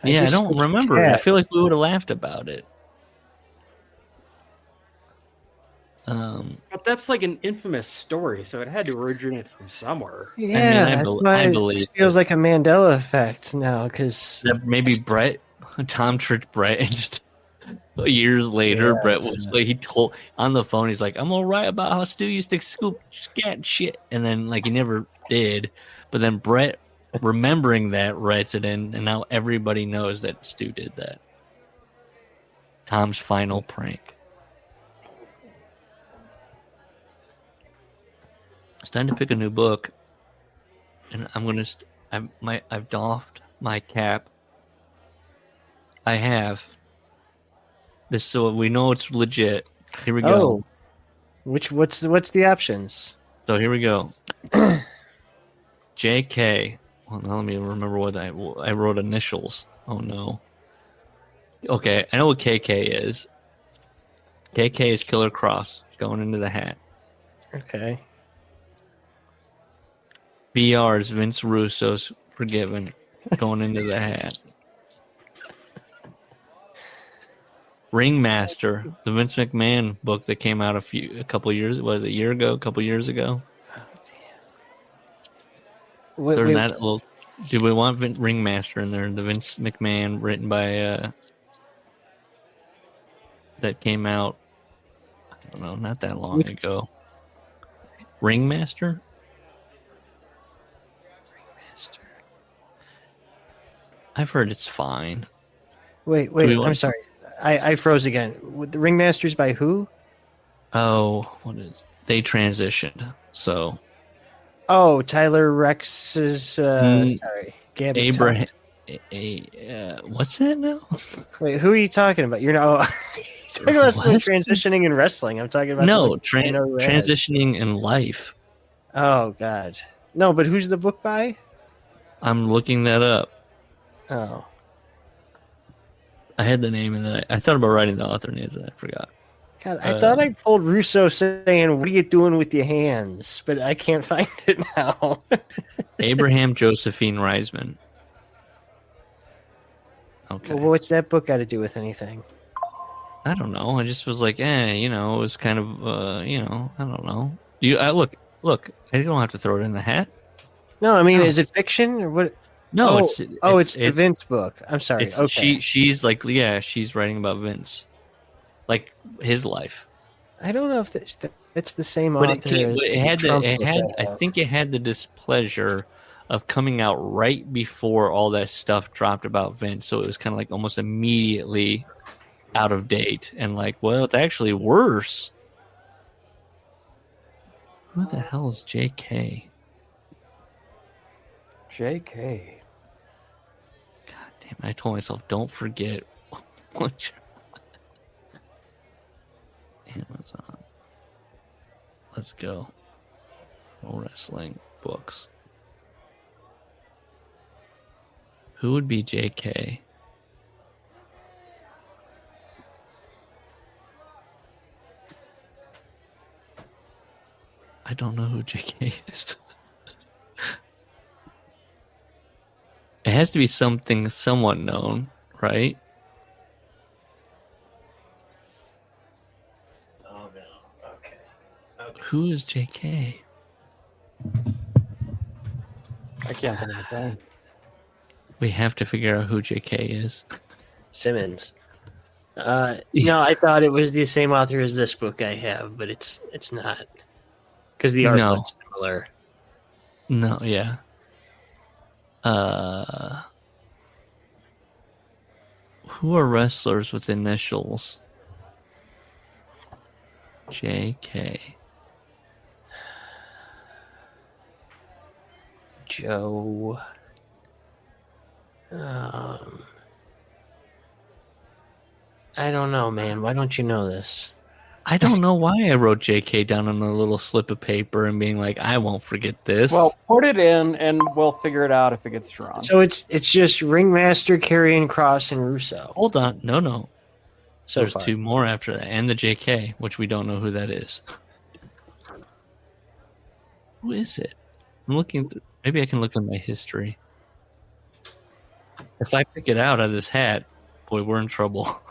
I don't remember it. I feel like we would have laughed about it. But that's like an infamous story, so it had to originate from somewhere. Yeah, I believe it feels like a Mandela effect now, because maybe Tom tricked Bret, and just years later, Bret was like, he told on the phone, he's like, "I'm gonna write about how Stu used to scoop scat shit," and then like he never did. But then Bret, remembering that, writes it in, and now everybody knows that Stu did that. Tom's final prank. It's time to pick a new book, and I'm gonna. I've doffed my cap. I have this, so we know it's legit. Here we go. What's the options? So here we go. JK. Well, now let me remember what I wrote initials. Oh no. Okay, I know what KK is. KK is Killer Cross going into the hat. Okay. BR is Vince Russo's Forgiven going into the hat. Ringmaster, the Vince McMahon book that came out a couple years, was it a year ago, a couple years ago? Oh, damn. Do we want Ringmaster in there? The Vince McMahon written by that came out, I don't know, not that long ago. Ringmaster? I've heard it's fine. Wait, I'm sorry. I froze again. The Ringmasters by who? Oh, they transitioned, so. Oh, Tyler Rex's, sorry. Gambit Abraham. What's that now? Wait, who are you talking about? You're not talking about someone transitioning in wrestling. I'm talking about transitioning in life. Oh God, no! But who's the book by? I'm looking that up. Oh, I had the name, and then I thought about writing the author names, and I forgot. God, I thought I pulled Russo saying, "What are you doing with your hands?" But I can't find it now. Abraham Josephine Reisman. Okay. Well, what's that book got to do with anything? I don't know. I just was like, it was kind of, I don't know. Look, I don't have to throw it in the hat. No, I mean, is it fiction or what? No, it's the Vince book. I'm sorry. Okay. She's like, she's writing about Vince, like his life. I don't know if that's the same author. I think it had the displeasure of coming out right before all that stuff dropped about Vince, so it was kind of like almost immediately out of date, and like, well, it's actually worse. Who the hell is JK? JK. God damn! I told myself, don't forget what Amazon. Let's go. Pro wrestling books. Who would be JK? I don't know who JK is. It has to be something somewhat known, right? Oh no. Okay. Who is JK? I can't think of a thing. We have to figure out who JK is. Simmons. No, I thought it was the same author as this book I have, but it's not, because the art looks similar. No, yeah. Who are wrestlers with initials? JK. Joe. I don't know, man. Why don't you know this? I don't know why I wrote JK down on a little slip of paper and being like, I won't forget this. Well, put it in and we'll figure it out if it gets drawn. So it's just Ringmaster, Karrion Kross, and Russo. Hold on. No. So there's far. two more after that, and the JK, which we don't know who that is. Who is it? I'm looking through. Maybe I can look in my history. If I pick it out of this hat, boy, we're in trouble.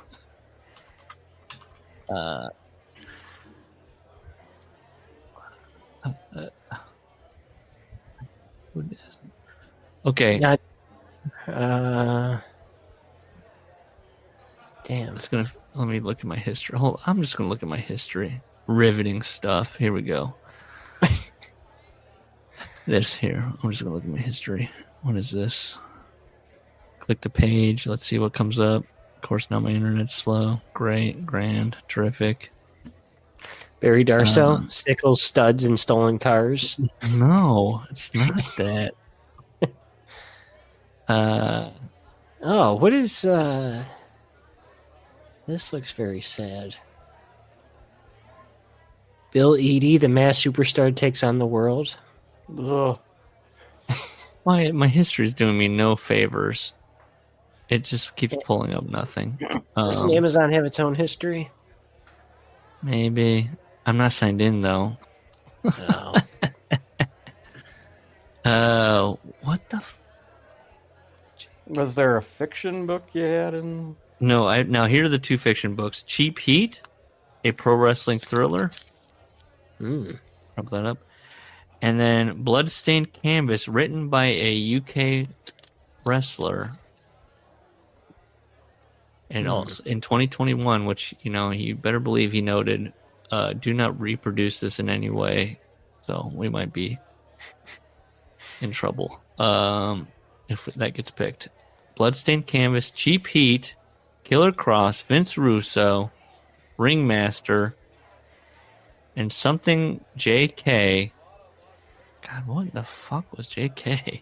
Okay. Not, damn. Let me look at my history. I'm just gonna look at my history. Riveting stuff. Here we go. This here. I'm just gonna look at my history. What is this? Click the page. Let's see what comes up. Of course, now my internet's slow. Great, grand, terrific. Barry Darso, Sickles, Studs, and Stolen Cars. No, it's not that. Oh, what is this? Looks very sad. Bill Eadie, the mass superstar, takes on the world. Ugh. My history's doing me no favors. It just keeps pulling up nothing. Doesn't Amazon have its own history? Maybe. I'm not signed in though. Oh. What the? Was there a fiction book you had in? No, now here are the two fiction books. Cheap Heat, a pro wrestling thriller. Prop that up. And then Bloodstained Canvas, written by a UK wrestler. And also in 2021, which, you better believe he noted, do not reproduce this in any way. So we might be in trouble if that gets picked. Bloodstained Canvas, Cheap Heat, Killer Cross, Vince Russo, Ringmaster, and something JK. God, what the fuck was JK?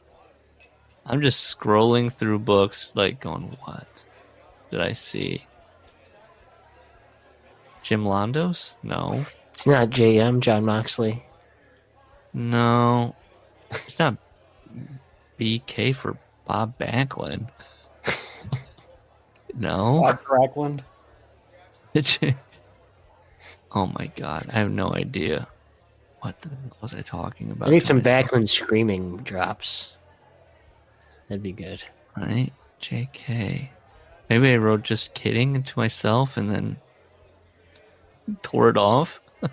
I'm just scrolling through books, like going, what did I see? Jim Londos? No. It's not JM, John Moxley. No. It's not BK for Bob Backlund. No. Bob Backlund? Oh my god, I have no idea. What the hell was I talking about? I need some Backlund screaming drops. That'd be good. Right? JK. Maybe I wrote just kidding to myself and then tore it off. You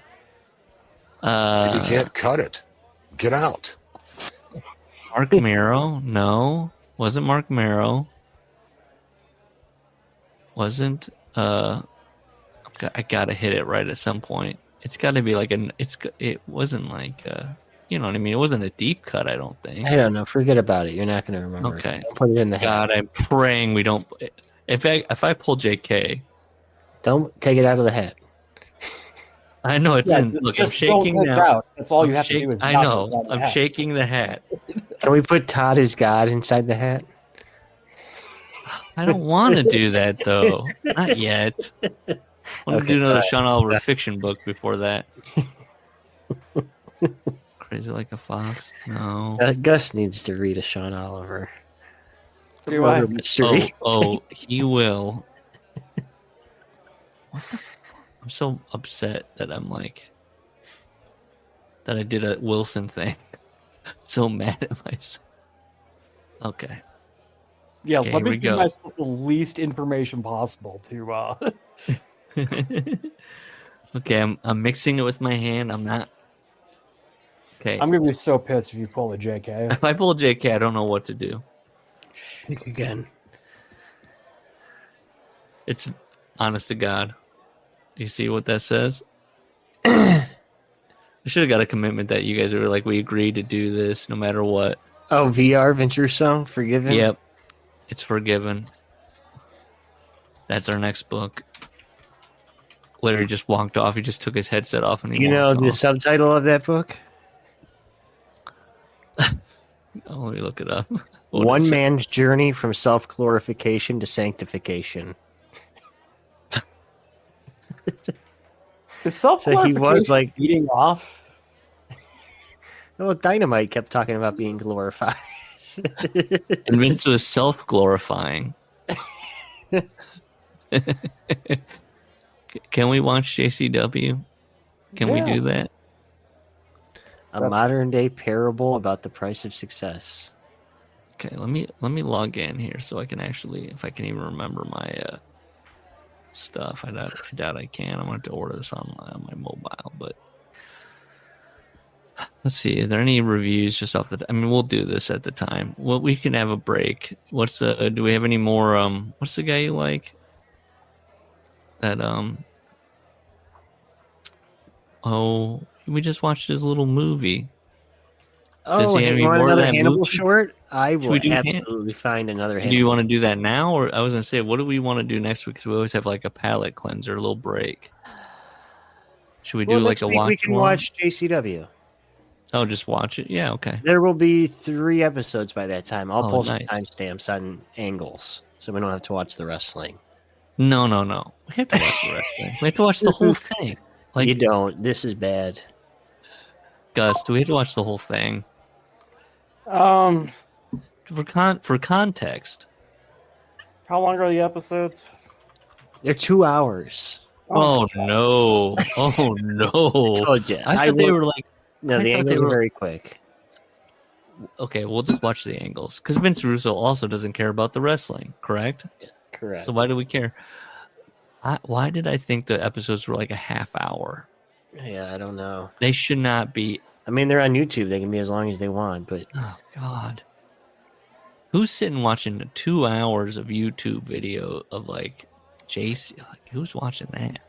can't cut it. Get out. Mark Marrow? No. Wasn't Mark Marrow. Wasn't I gotta hit it right at some point. It's got to be like it wasn't like you know what I mean. It wasn't a deep cut. I don't think. I don't know. Forget about it. You're not going to remember. Okay. Don't put it in the hat. God, I'm praying we don't. If I pull JK, don't take it out of the hat. I know it's in. Look, I'm shaking now. Out. That's all you have to do. I know. I'm shaking the hat. Can we put Todd as God inside the hat? I don't want to do that though. Not yet. I want to do another Sean Oliver fiction book before that. Crazy Like a Fox? No. Gus needs to read a Sean Oliver. Do I? Mystery. Oh, he will. What the I'm so upset that that I did a Wilson thing. So mad at myself. Okay. Yeah, Okay, let me here we give go. myself the least information possible to Okay, I'm mixing it with my hand. I'm not. Okay. I'm gonna be so pissed if you pull a JK. If I pull a JK, I don't know what to do. Pick again. It's honest to God. Do you see what that says? I should have got a commitment that you guys were like, we agreed to do this no matter what. Oh, VR, Vince Russo, Forgiven? Yep. It's Forgiven. That's our next book. Larry just walked off. He just took his headset off and he You know walked the off. subtitle of that book? Oh, let me look it up. What One is it? man's journey from self-glorification to sanctification. So he was like beating off. Well, Dynamite kept talking about being glorified. And Vince was self-glorifying. Can we watch JCW? Can we do that? A modern-day parable about the price of success. Okay, let me log in here so I can actually, if I can even remember my stuff. I doubt I can. I'm going to have to order this online on my mobile, but Let's see. Are there any reviews just off the? I mean, we'll do this at the time. Well, we can have a break. What's the? Do we have any more? What's the guy you like? That Oh, we just watched his little movie. Oh, you want another Hannibal movie? short? I will do absolutely find another Hannibal. Do you want to do that now? Or I was going to say, what do we want to do next week? Because we always have like a palate cleanser, a little break. Should we do like a watch? We can watch JCW. Oh, just watch it? Yeah, okay. There will be 3 episodes by that time. I'll post nice. some timestamps on angles, so we don't have to watch the wrestling. No. We have to watch the wrestling. We have to watch the whole thing. Like, you don't. This is bad. Gus, do we have to watch the whole thing? For context. How long are the episodes? They're 2 hours. Oh no! Oh no! I told you. I thought they were like. No, the angles are very quick. Okay, we'll just watch the angles because Vince Russo also doesn't care about the wrestling. Correct. Yeah, correct. So why do we care? Why did I think the episodes were like a half hour? Yeah, I don't know. They should not be. I mean, they're on YouTube. They can be as long as they want, but oh god, who's sitting watching 2 hours of YouTube video of like JC? Like, who's watching that?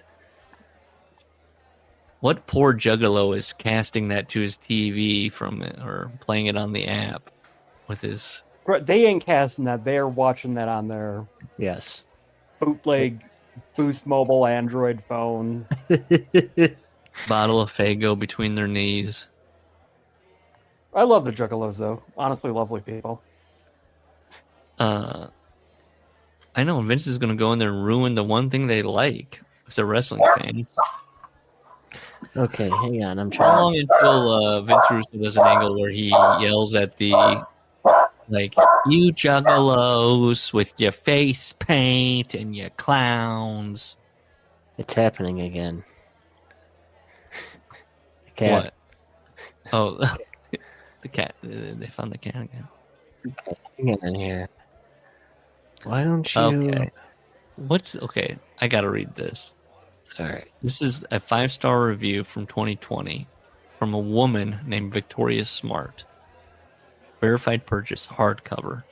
What poor juggalo is casting that to his TV from it or playing it on the app with his? They ain't casting that. They are watching that on their bootleg Boost Mobile Android phone. Bottle of Faygo between their knees. I love the Juggalos, though. Honestly, lovely people. I know Vince is going to go in there and ruin the one thing they like if they're wrestling fans. Okay, hang on. I'm trying. How long until Vince Russo does an angle where he yells at the, like, you juggalos with your face paint and your clowns? It's happening again. The cat. What? Oh, the cat. They found the cat again. Okay, hang on here. Why don't you? Okay. Okay? I gotta read this. All right. This is a 5-star review from 2020 from a woman named Victoria Smart. Verified purchase, hardcover.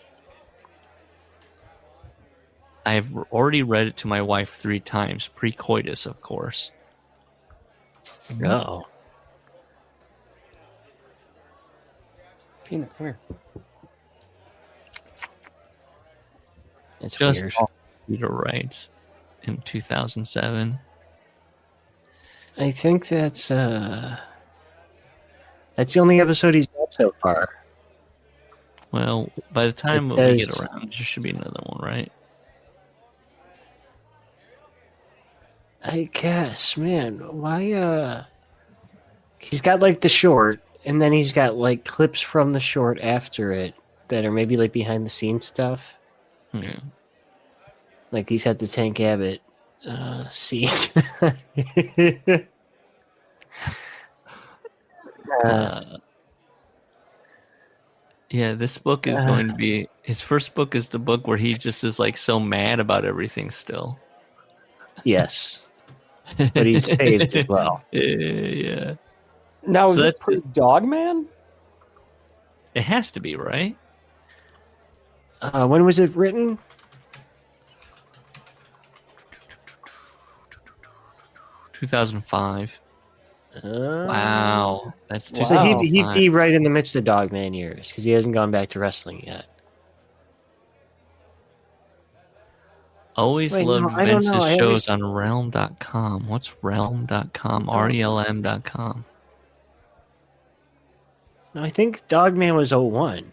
I have already read it to my wife 3 times, pre-coitus, of course. No. Peanut, come here. It's just weird. Peter writes in 2007. I think that's the only episode he's got so far. Well, by the time we get around, there should be another one, right? I guess, man. Why? He's got like the short, and then he's got like clips from the short after it that are maybe like behind the scenes stuff. Yeah. Like he's had the Tank Abbott seat. Yeah, this book is going to be his first book. Is the book where he just is like so mad about everything still. Yes, but he's saved as well. Yeah. Now So is this pre-Dogman? It has to be, right? When was it written? – 2005. Wow, that's too. So he'd be right in the midst of Dogman years because he hasn't gone back to wrestling yet. Always Wait, loved no, I don't know. Vince's I shows on realm.com. What's realm.com? RELM.com. No, I think Dogman was 01.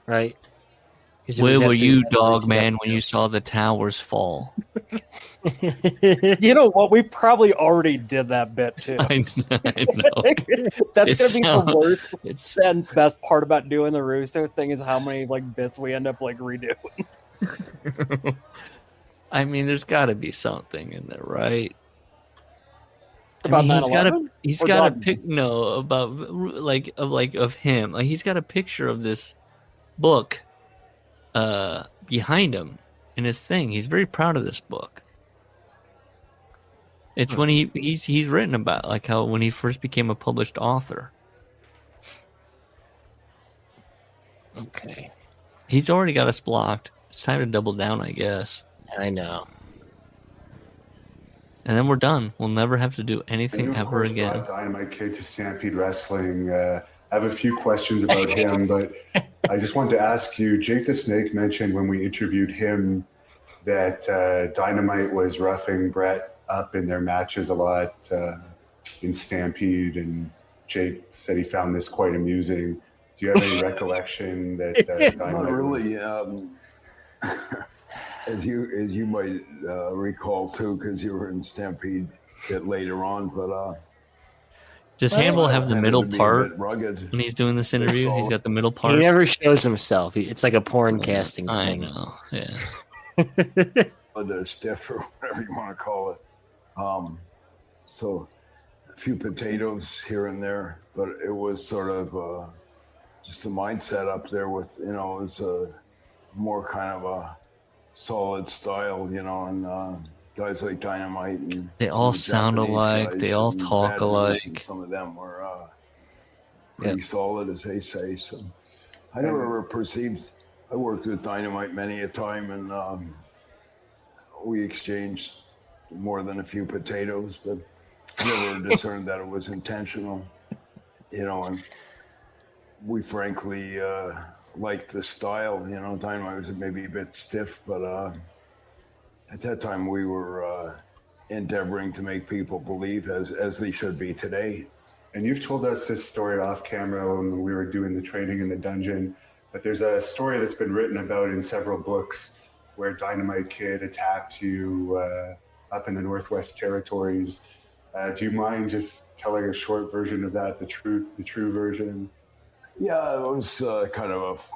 Right? Where were you, Dogman, when you saw the towers fall? You know what? We probably already did that bit too. I know. That's gonna be the worst and best part about doing the Russo thing is how many like bits we end up like redoing. I mean, there's got to be something in there, right? About he's got a pic. No, about of him. Like he's got a picture of this book behind him in his thing. He's very proud of this book. It's when he's written about, like, how when he first became a published author. Okay. He's already got us blocked. It's time to double down, I guess. I know. And then we're done. We'll never have to do And anything you, of ever course, again. brought Dynamite Kid to Stampede Wrestling. I have a few questions about him, but I just wanted to ask you, Jake the Snake mentioned when we interviewed him that Dynamite was roughing Bret up in their matches a lot in Stampede, and Jake said he found this quite amusing. Do you have any recollection that Dynamite Not really. As you might recall too, because you were in Stampede a bit later on, but Does Hannibal have the middle part rugged. when he's doing this interview? He's got the middle part. He never shows himself. It's like a porn casting. I know. Yeah. They're stiff or whatever you want to call it. So a few potatoes here and there, but it was sort of just the mindset up there with, it was a more kind of a solid style, and guys like Dynamite and They all sound alike. They all talk alike. And some of them were pretty solid, as they say. So I never ever perceived. I worked with Dynamite many a time, and we exchanged more than a few potatoes, but I never discerned that it was intentional, and we frankly liked the style. Dynamite was maybe a bit stiff, but at that time we were endeavoring to make people believe as they should be today. And you've told us this story off camera when we were doing the training in the dungeon, but there's a story that's been written about in several books where Dynamite Kid attacked you up in the Northwest Territories. Do you mind just telling a short version of that, the true version? Yeah, it was kind of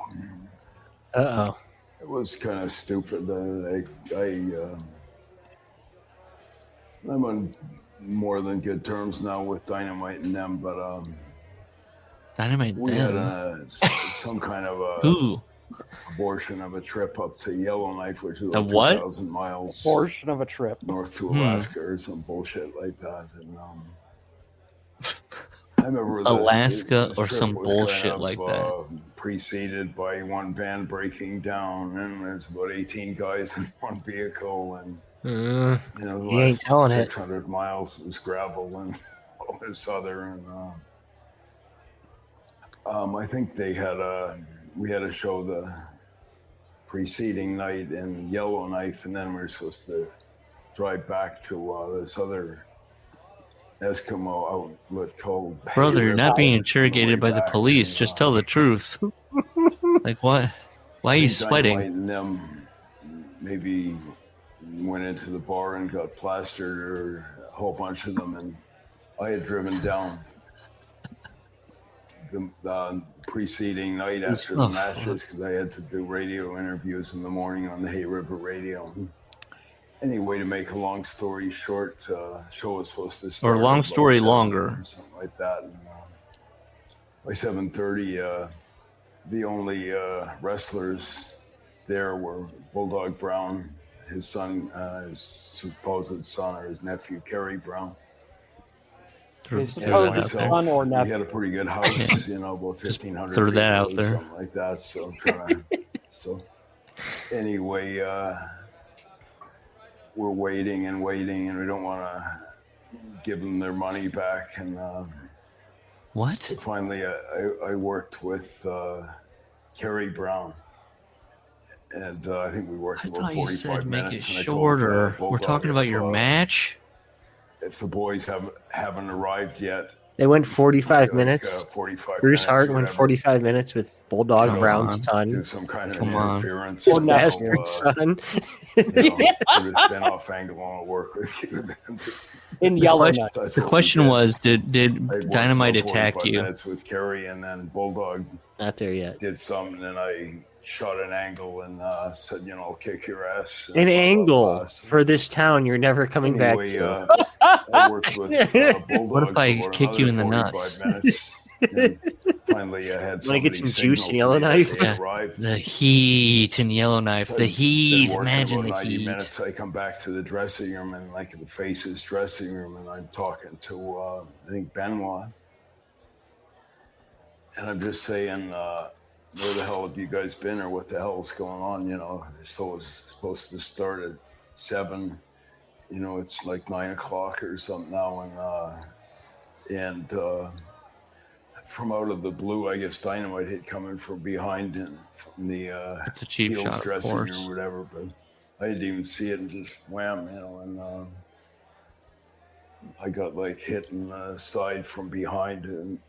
it was kind of stupid. I'm on more than good terms now with Dynamite and them, but Dynamite we them? had some kind of abortion of a trip up to Yellowknife, which is about 2,000 miles. Abortion of a trip north to Alaska or some bullshit like that. And I remember Alaska this or trip some was bullshit kind of, like that. Preceded by one van breaking down, and there's about 18 guys in one vehicle, and the he ain't telling 600 miles was gravel and all this other, and I think we had a show the preceding night in Yellowknife, and then we were supposed to drive back to this other Eskimo outlet called Brother, you're not being interrogated by the police. Just tell the truth. Like, what? Why are you sweating? Dynamite and them maybe went into the bar and got plastered, or a whole bunch of them, and I had driven down the preceding night after the matches because I had to do radio interviews in the morning on the Hay River Radio. Anyway, to make a long story short, show was supposed to start. Or long story longer. Or something like that. And, by 7:30, the only wrestlers there were Bulldog Brown, his son, his supposed son or his nephew, Kerry Brown. His supposed son or nephew. We had a pretty good house, about 1,500 throw that out people, there. something like that. So I'm trying to. Anyway, we're waiting, and we don't want to give them their money back. And what? So finally, I worked with Kerry Brown, and I think we worked about 45 minutes. Said make it and shorter. We're talking about your match. If the boys haven't arrived yet, they went 45 minutes. 45 Bruce minutes Hart went 45 minutes with Bulldog Brown's son. Do some kind of interference. His bastard son. Put a spin-off angle on work with you. In Yellowknife. The question was, did Dynamite attack you? Minutes with Kerry, and then Bulldog. Not there yet. Did something, and I shot an angle and said, I'll kick your ass. An angle for this town you're never coming back to. I worked with Bulldog. What if I kick you in the nuts? Minutes. finally I had Want to somebody get some juice and signal to me that Yellowknife? they Yeah. arrived. The heat and Yellowknife. So The I'd been heat. working Imagine about the 90 heat. minutes. I come back to the dressing room and like the Faces dressing room, and I'm talking to I think Benoit, and I'm just saying, where the hell have you guys been, or what the hell's going on? You know, so it's supposed to start at 7. You know, it's like 9 o'clock or something now, and from out of the blue, I guess Dynamite had coming from behind and from the It's a cheap Heels shot, of dressing course. or whatever, but I didn't even see it and just wham, you know, and I got like hit in the side from behind, and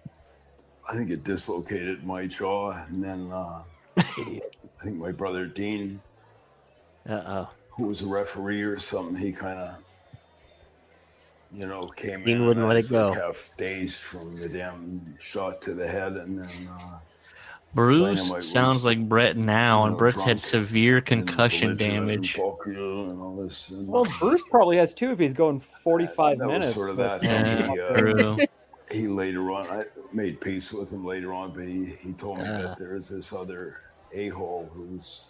I think it dislocated my jaw, and then I think my brother Dean, who was a referee or something, he kind of, you know, came Dean in wouldn't and I let was it go. like half dazed from the damn shot to the head, and then Bruce Dynamite sounds was, like Brett now, you and know, Brett's had drunk severe and concussion belligerent and damage. fuck you and all this. And Well, Bruce probably has too if he's going 45 that was minutes. sort of but- that. True. He later on, I made peace with him later on, but he told me that there is this other a-hole who's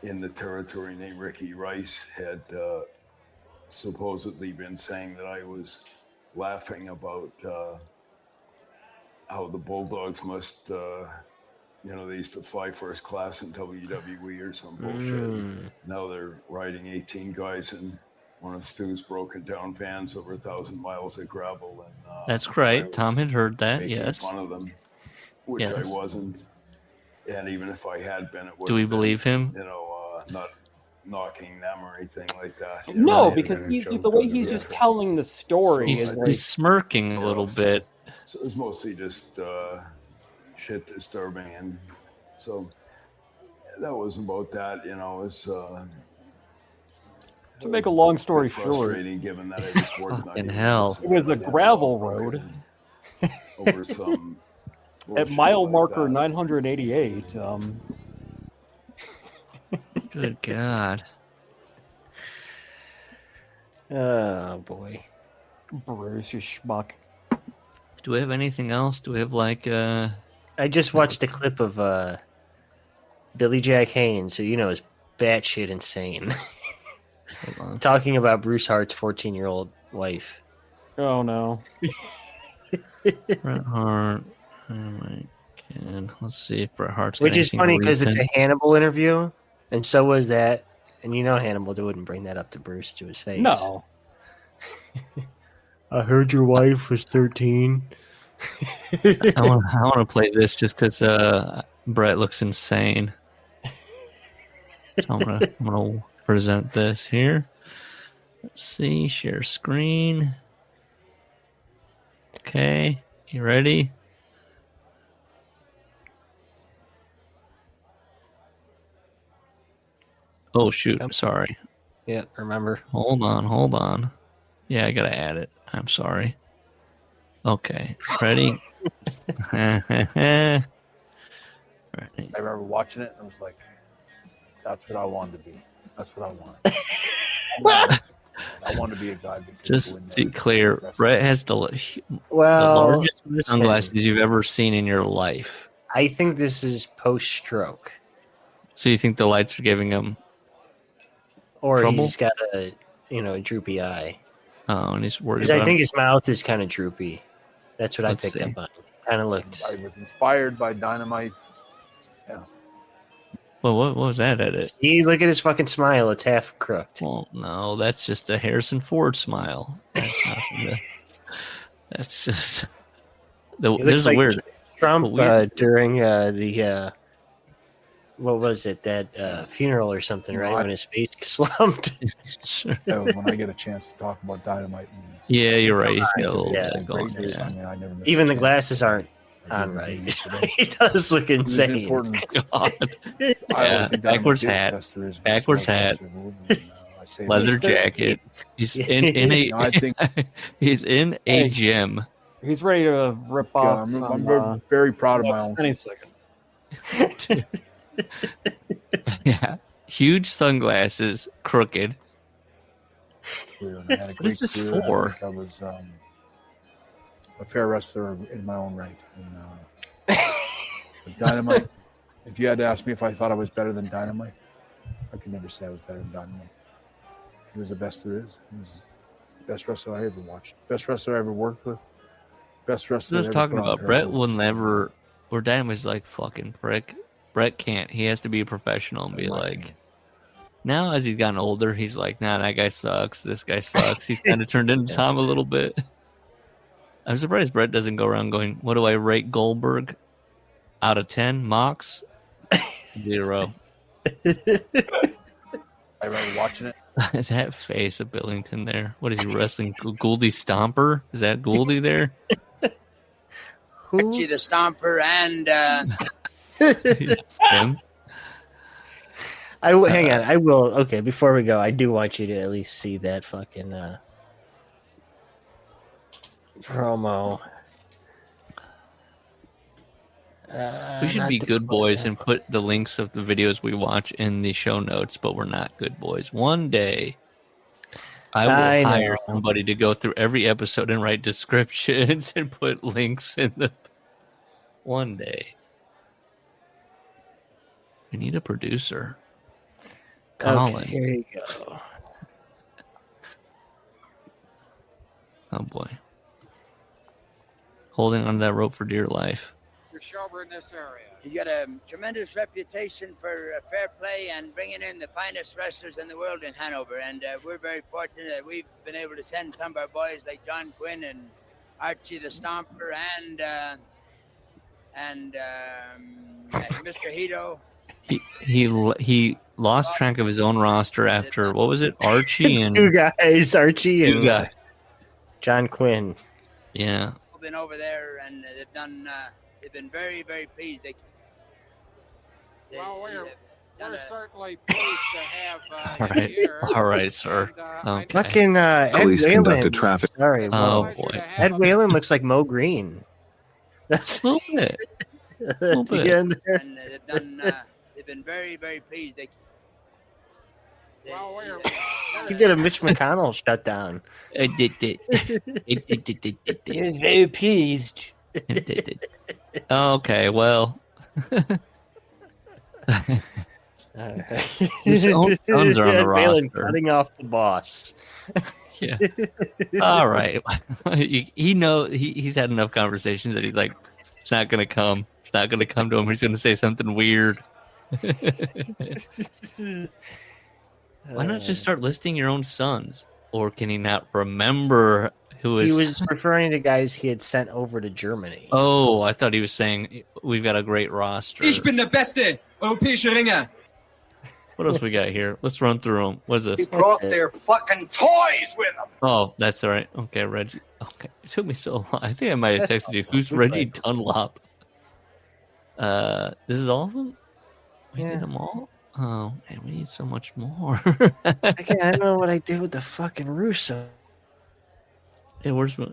in the territory named Ricky Rice had supposedly been saying that I was laughing about how the Bulldogs must, you know, they used to fly first class in WWE or some bullshit. Now they're riding 18 guys in one of Stu's broken down vans over 1,000 miles of gravel. And That's I great. was Tom had heard that. making Yes. fun of them, which I Yes. wasn't. And even if I had been, it would. Do we believe him? You know, not knocking them or anything like that. you No, know, because and he's joke the way on he's the just ref. telling the story. So is I- like, He's smirking a little bit. So it was mostly just shit disturbing, and so that was about that. You know, it was to make a long story bit short, frustrating given that I just worked Fucking 90 hell. it was a gravel road over some at bullshit mile like marker that. 988. Good God. Oh boy. Bruce, you schmuck. Do we have anything else? Do we have like I just watched a clip of Billy Jack Haynes, who you know is batshit insane, hold on. talking about Bruce Hart's 14-year-old wife. Oh no. Bret Hart. Dynamite Kid. Let's see if Bret Hart's got Which is anything funny because it's recent. a Hannibal interview, and so was that. And you know Hannibal wouldn't bring that up to Bruce to his face. No. I heard your wife was 13. I want to play this just because Brett looks insane. So I'm gonna present this here. Let's see. Share screen. Okay, you ready? Oh shoot! Sorry. Yeah, remember. Hold on. Yeah, I gotta add it. I'm sorry. Okay, ready? I remember watching it and I was like, that's what I wanted to be. That's what I want. I want to be a guy that can Just go in to there be clear, Brett has the Well, largest listen. sunglasses you've ever seen in your life. I think this is post-stroke. So you think the lights are giving him Or trouble? he's got a droopy eye. Oh, and he's worried Because about I think his mouth is kind of droopy. That's what Let's I picked see. up on. Kind of looked. I was inspired by Dynamite. Yeah. Well, what was that edit? See, look at his fucking smile. It's half crooked. Well, no, that's just a Harrison Ford smile. That's nothing to, that's just He looks there's a like weird Trump weird- during the what was it, that funeral or something, right? When his face slumped. Sure. That was when I get a chance to talk about Dynamite. Yeah, you're right. He's got a little Yeah. bit going. Greatness. Yeah. I mean, I never missed Even a the chance. glasses aren't on right. He does look It was insane. important. God. I Yeah, always think backwards Dynamite hat. Kid's best there is, but Backwards it's my hat. best removed, and, I say Leather this. jacket. He's in a No, I think he's in a gym. He's ready to rip off. I'm very, very proud of my own. Any second. Yeah. Huge sunglasses, crooked. career, and I had a What great is this career, and for? I think I was a fair wrestler in my own right. And, Dynamite. If you had to ask me if I thought I was better than Dynamite, I could never say I was better than Dynamite. He was the best there is. He was the best wrestler I ever watched. Best wrestler I ever worked with. Best wrestler. Just talking about Bret will never. Or Dynamite's like fucking prick. Bret can't. He has to be a professional and be like. Now, as he's gotten older, he's like, nah, that guy sucks. This guy sucks. He's kind of turned into Tom a little bit. I'm surprised Bret doesn't go around going, what do I rate Goldberg? Out of 10? Mox? 0. I remember watching it. That face of Billington there. What is he wrestling? Gouldy Stomper? Is that Gouldy there? Archie the Stomper and him? Hang on. I will. Okay, before we go, I do want you to at least see that fucking promo. We should be good boys and put the links of the videos we watch in the show notes, but we're not good boys. One day, I will hire somebody to go through every episode and write descriptions and put links in the. One day, we need a producer. Colin. Okay, here you go. Oh boy, holding onto that rope for dear life. in this area. He's got a tremendous reputation for fair play and bringing in the finest wrestlers in the world in Hanover. And we're very fortunate that we've been able to send some of our boys like John Quinn and Archie the Stomper and Mr. Hito. He lost track of his own roster after, what was it, Archie and two guys, Archie and guy. John Quinn. Yeah. Been over there and they've done. They've been very, very pleased. Well, we're certainly pleased to have all right, here. All right, sir. And, Okay. Fucking Ed Police Whalen. conducted traffic. Sorry. Oh Mo. boy. Ed Whalen looks like Mo Green. That's a little bit. A little bit. And they've done. They've been very, very pleased. He did a Mitch McConnell shutdown. He's very pleased. Okay, well. His own sons are on the Ed Whalen roster. cutting off the boss. Yeah. All right. He's had enough conversations that he's like, it's not gonna come. It's not gonna come to him. He's gonna say something weird. Why not just start listing your own sons? Or can he not remember who is? He was referring to guys he had sent over to Germany. Oh, I thought he was saying we've got a great roster. Ich bin der beste europäische Ringer. What else we got here? Let's run through them. What is this? He brought their fucking toys with him. Oh, that's all right. Okay, Reggie. Okay, it took me so long. I think I might have texted you. Who's Reggie Dunlop? This is all of them. We did them all. Oh man, we need so much more. I don't know what I did with the fucking Russo. Hey, where's my...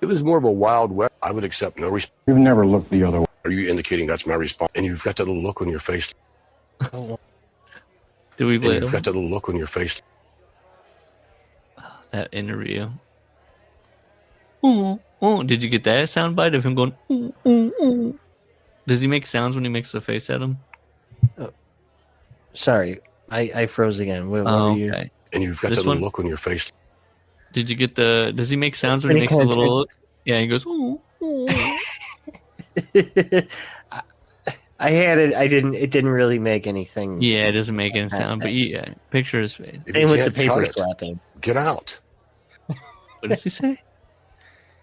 It was more of a wild west. I would accept no response. You've never looked the other way. Are you indicating that's my response? And you've got that little look on your face. Do we And play you've got that little look on your face. that interview? Ooh, ooh. Did you get that soundbite of him going? Ooh, ooh, ooh? Does he make sounds when he makes the face at him? Oh. Sorry, I froze again. What were you? Okay. And you've got This that little one? look on your face. Did you get the? Does he make sounds when he makes the little look? Yeah, he goes. Ooh, ooh. I had it. I didn't. It didn't really make anything. Yeah, it doesn't make any sound, but yeah, picture his face. If Same you with the can't cut paper it, slapping. Get out. What does he say?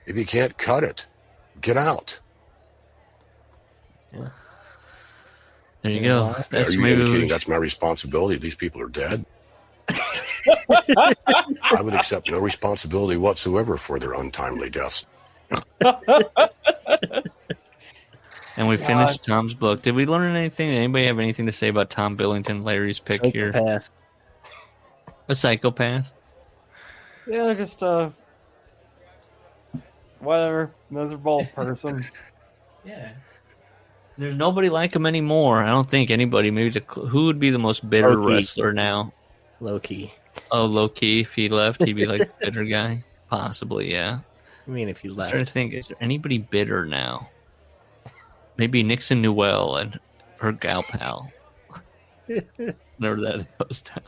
If you can't cut it, get out. Yeah. There you go. Are That's you maybe indicating that's my responsibility? These people are dead. I would accept no responsibility whatsoever for their untimely deaths. And we finished Tom's book. Did we learn anything? Did anybody have anything to say about Tom Billington, Larry's pick here? Psychopath. A psychopath? Yeah, just whatever, miserable person. Yeah. There's nobody like him anymore. I don't think anybody. Maybe who would be the most bitter Low-key. wrestler now? Low-key. Oh, low-key. If he left, he'd be like the bitter guy. Possibly, yeah. I mean, if you I'm left. trying to think. Is there anybody bitter now? Maybe Nixon Newell and her gal pal. Whenever that goes down.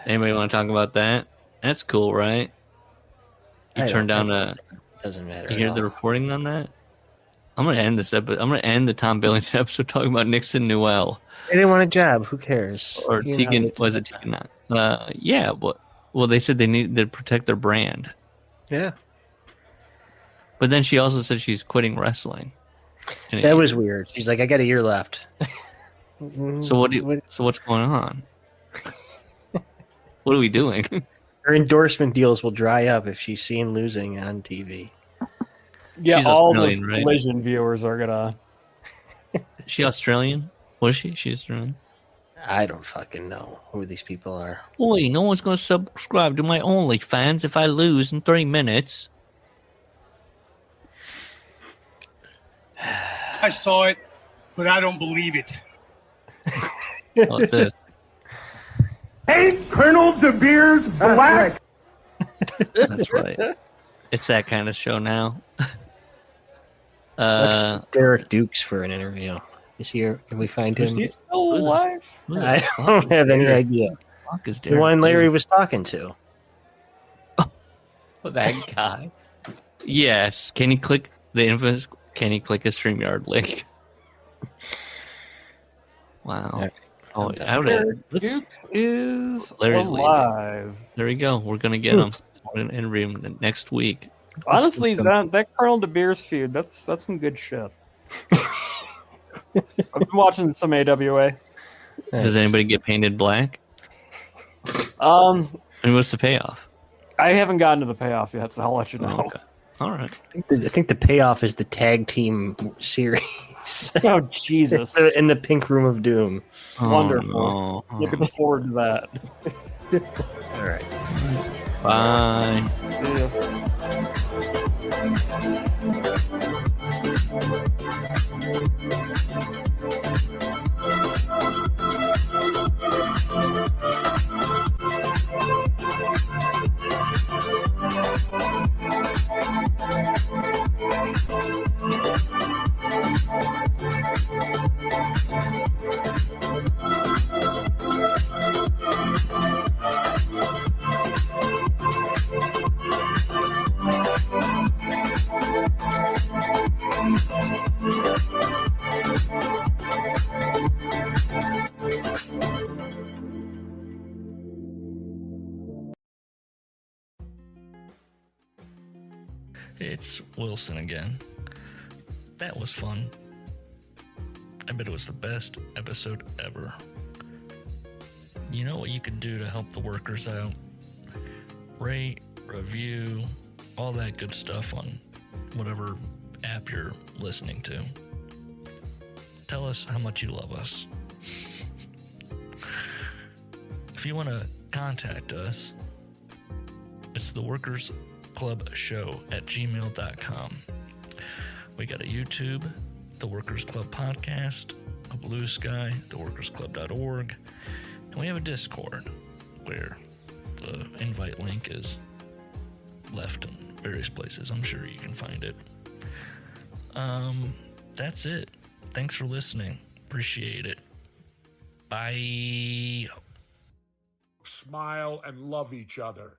Anybody want to talk about that? That's cool, right? You turned down doesn't matter. You hear the reporting on that? I'm gonna end this episode. I'm gonna end the Tom Billington episode talking about Nixon Newell. They didn't want a job. Who cares? Or Tegan? Was it Tegan? Yeah. Well, they said they needed to protect their brand. Yeah. But then she also said she's quitting wrestling. That was weird. She's like, I got a year left. So what's going on? What are we doing? Her endorsement deals will dry up if she's seen losing on TV. Yeah, She's all those Australian, right? Collision viewers are gonna. Is she Australian? Was she? She's Australian. I don't fucking know who these people are. Boy, no one's going to subscribe to my OnlyFans if I lose in 3 minutes. I saw it, but I don't believe it. What's this? 8 Colonel De Beers Black. That's right. It's that kind of show now. That's Derek Dukes for an interview. Is he here? Can we find him? Is he still alive? I don't have any idea. The one Larry was talking to. That guy. Yes. Can he click the infamous? Can he click a StreamYard link? Wow. Oh, Dukes is Larry's alive. leaving. There we go. We're gonna get him. We're gonna interview him next week. Honestly, that Colonel De Beers feud, that's some good shit. I've been watching some AWA. Does anybody get painted black? And what's the payoff? I haven't gotten to the payoff yet, so I'll let you know. Okay. All right. I think the payoff is the tag team series. Oh, Jesus. In the Pink Room of Doom. Wonderful. No. Looking forward to that. All right. Bye. See It's Wilson again. That was fun. I bet it was the best episode ever. You know what you can do to help the workers out? Rate, review, all that good stuff on whatever app you're listening to. Tell us how much you love us. If you want to contact us, it's theworkersclubshow@gmail.com. We got a YouTube, The Workers Club Podcast, a Blue Sky, theworkersclub.org, and we have a Discord where the invite link is left in various places. I'm sure you can find it. That's it. Thanks for listening. Appreciate it. Bye. Smile and love each other.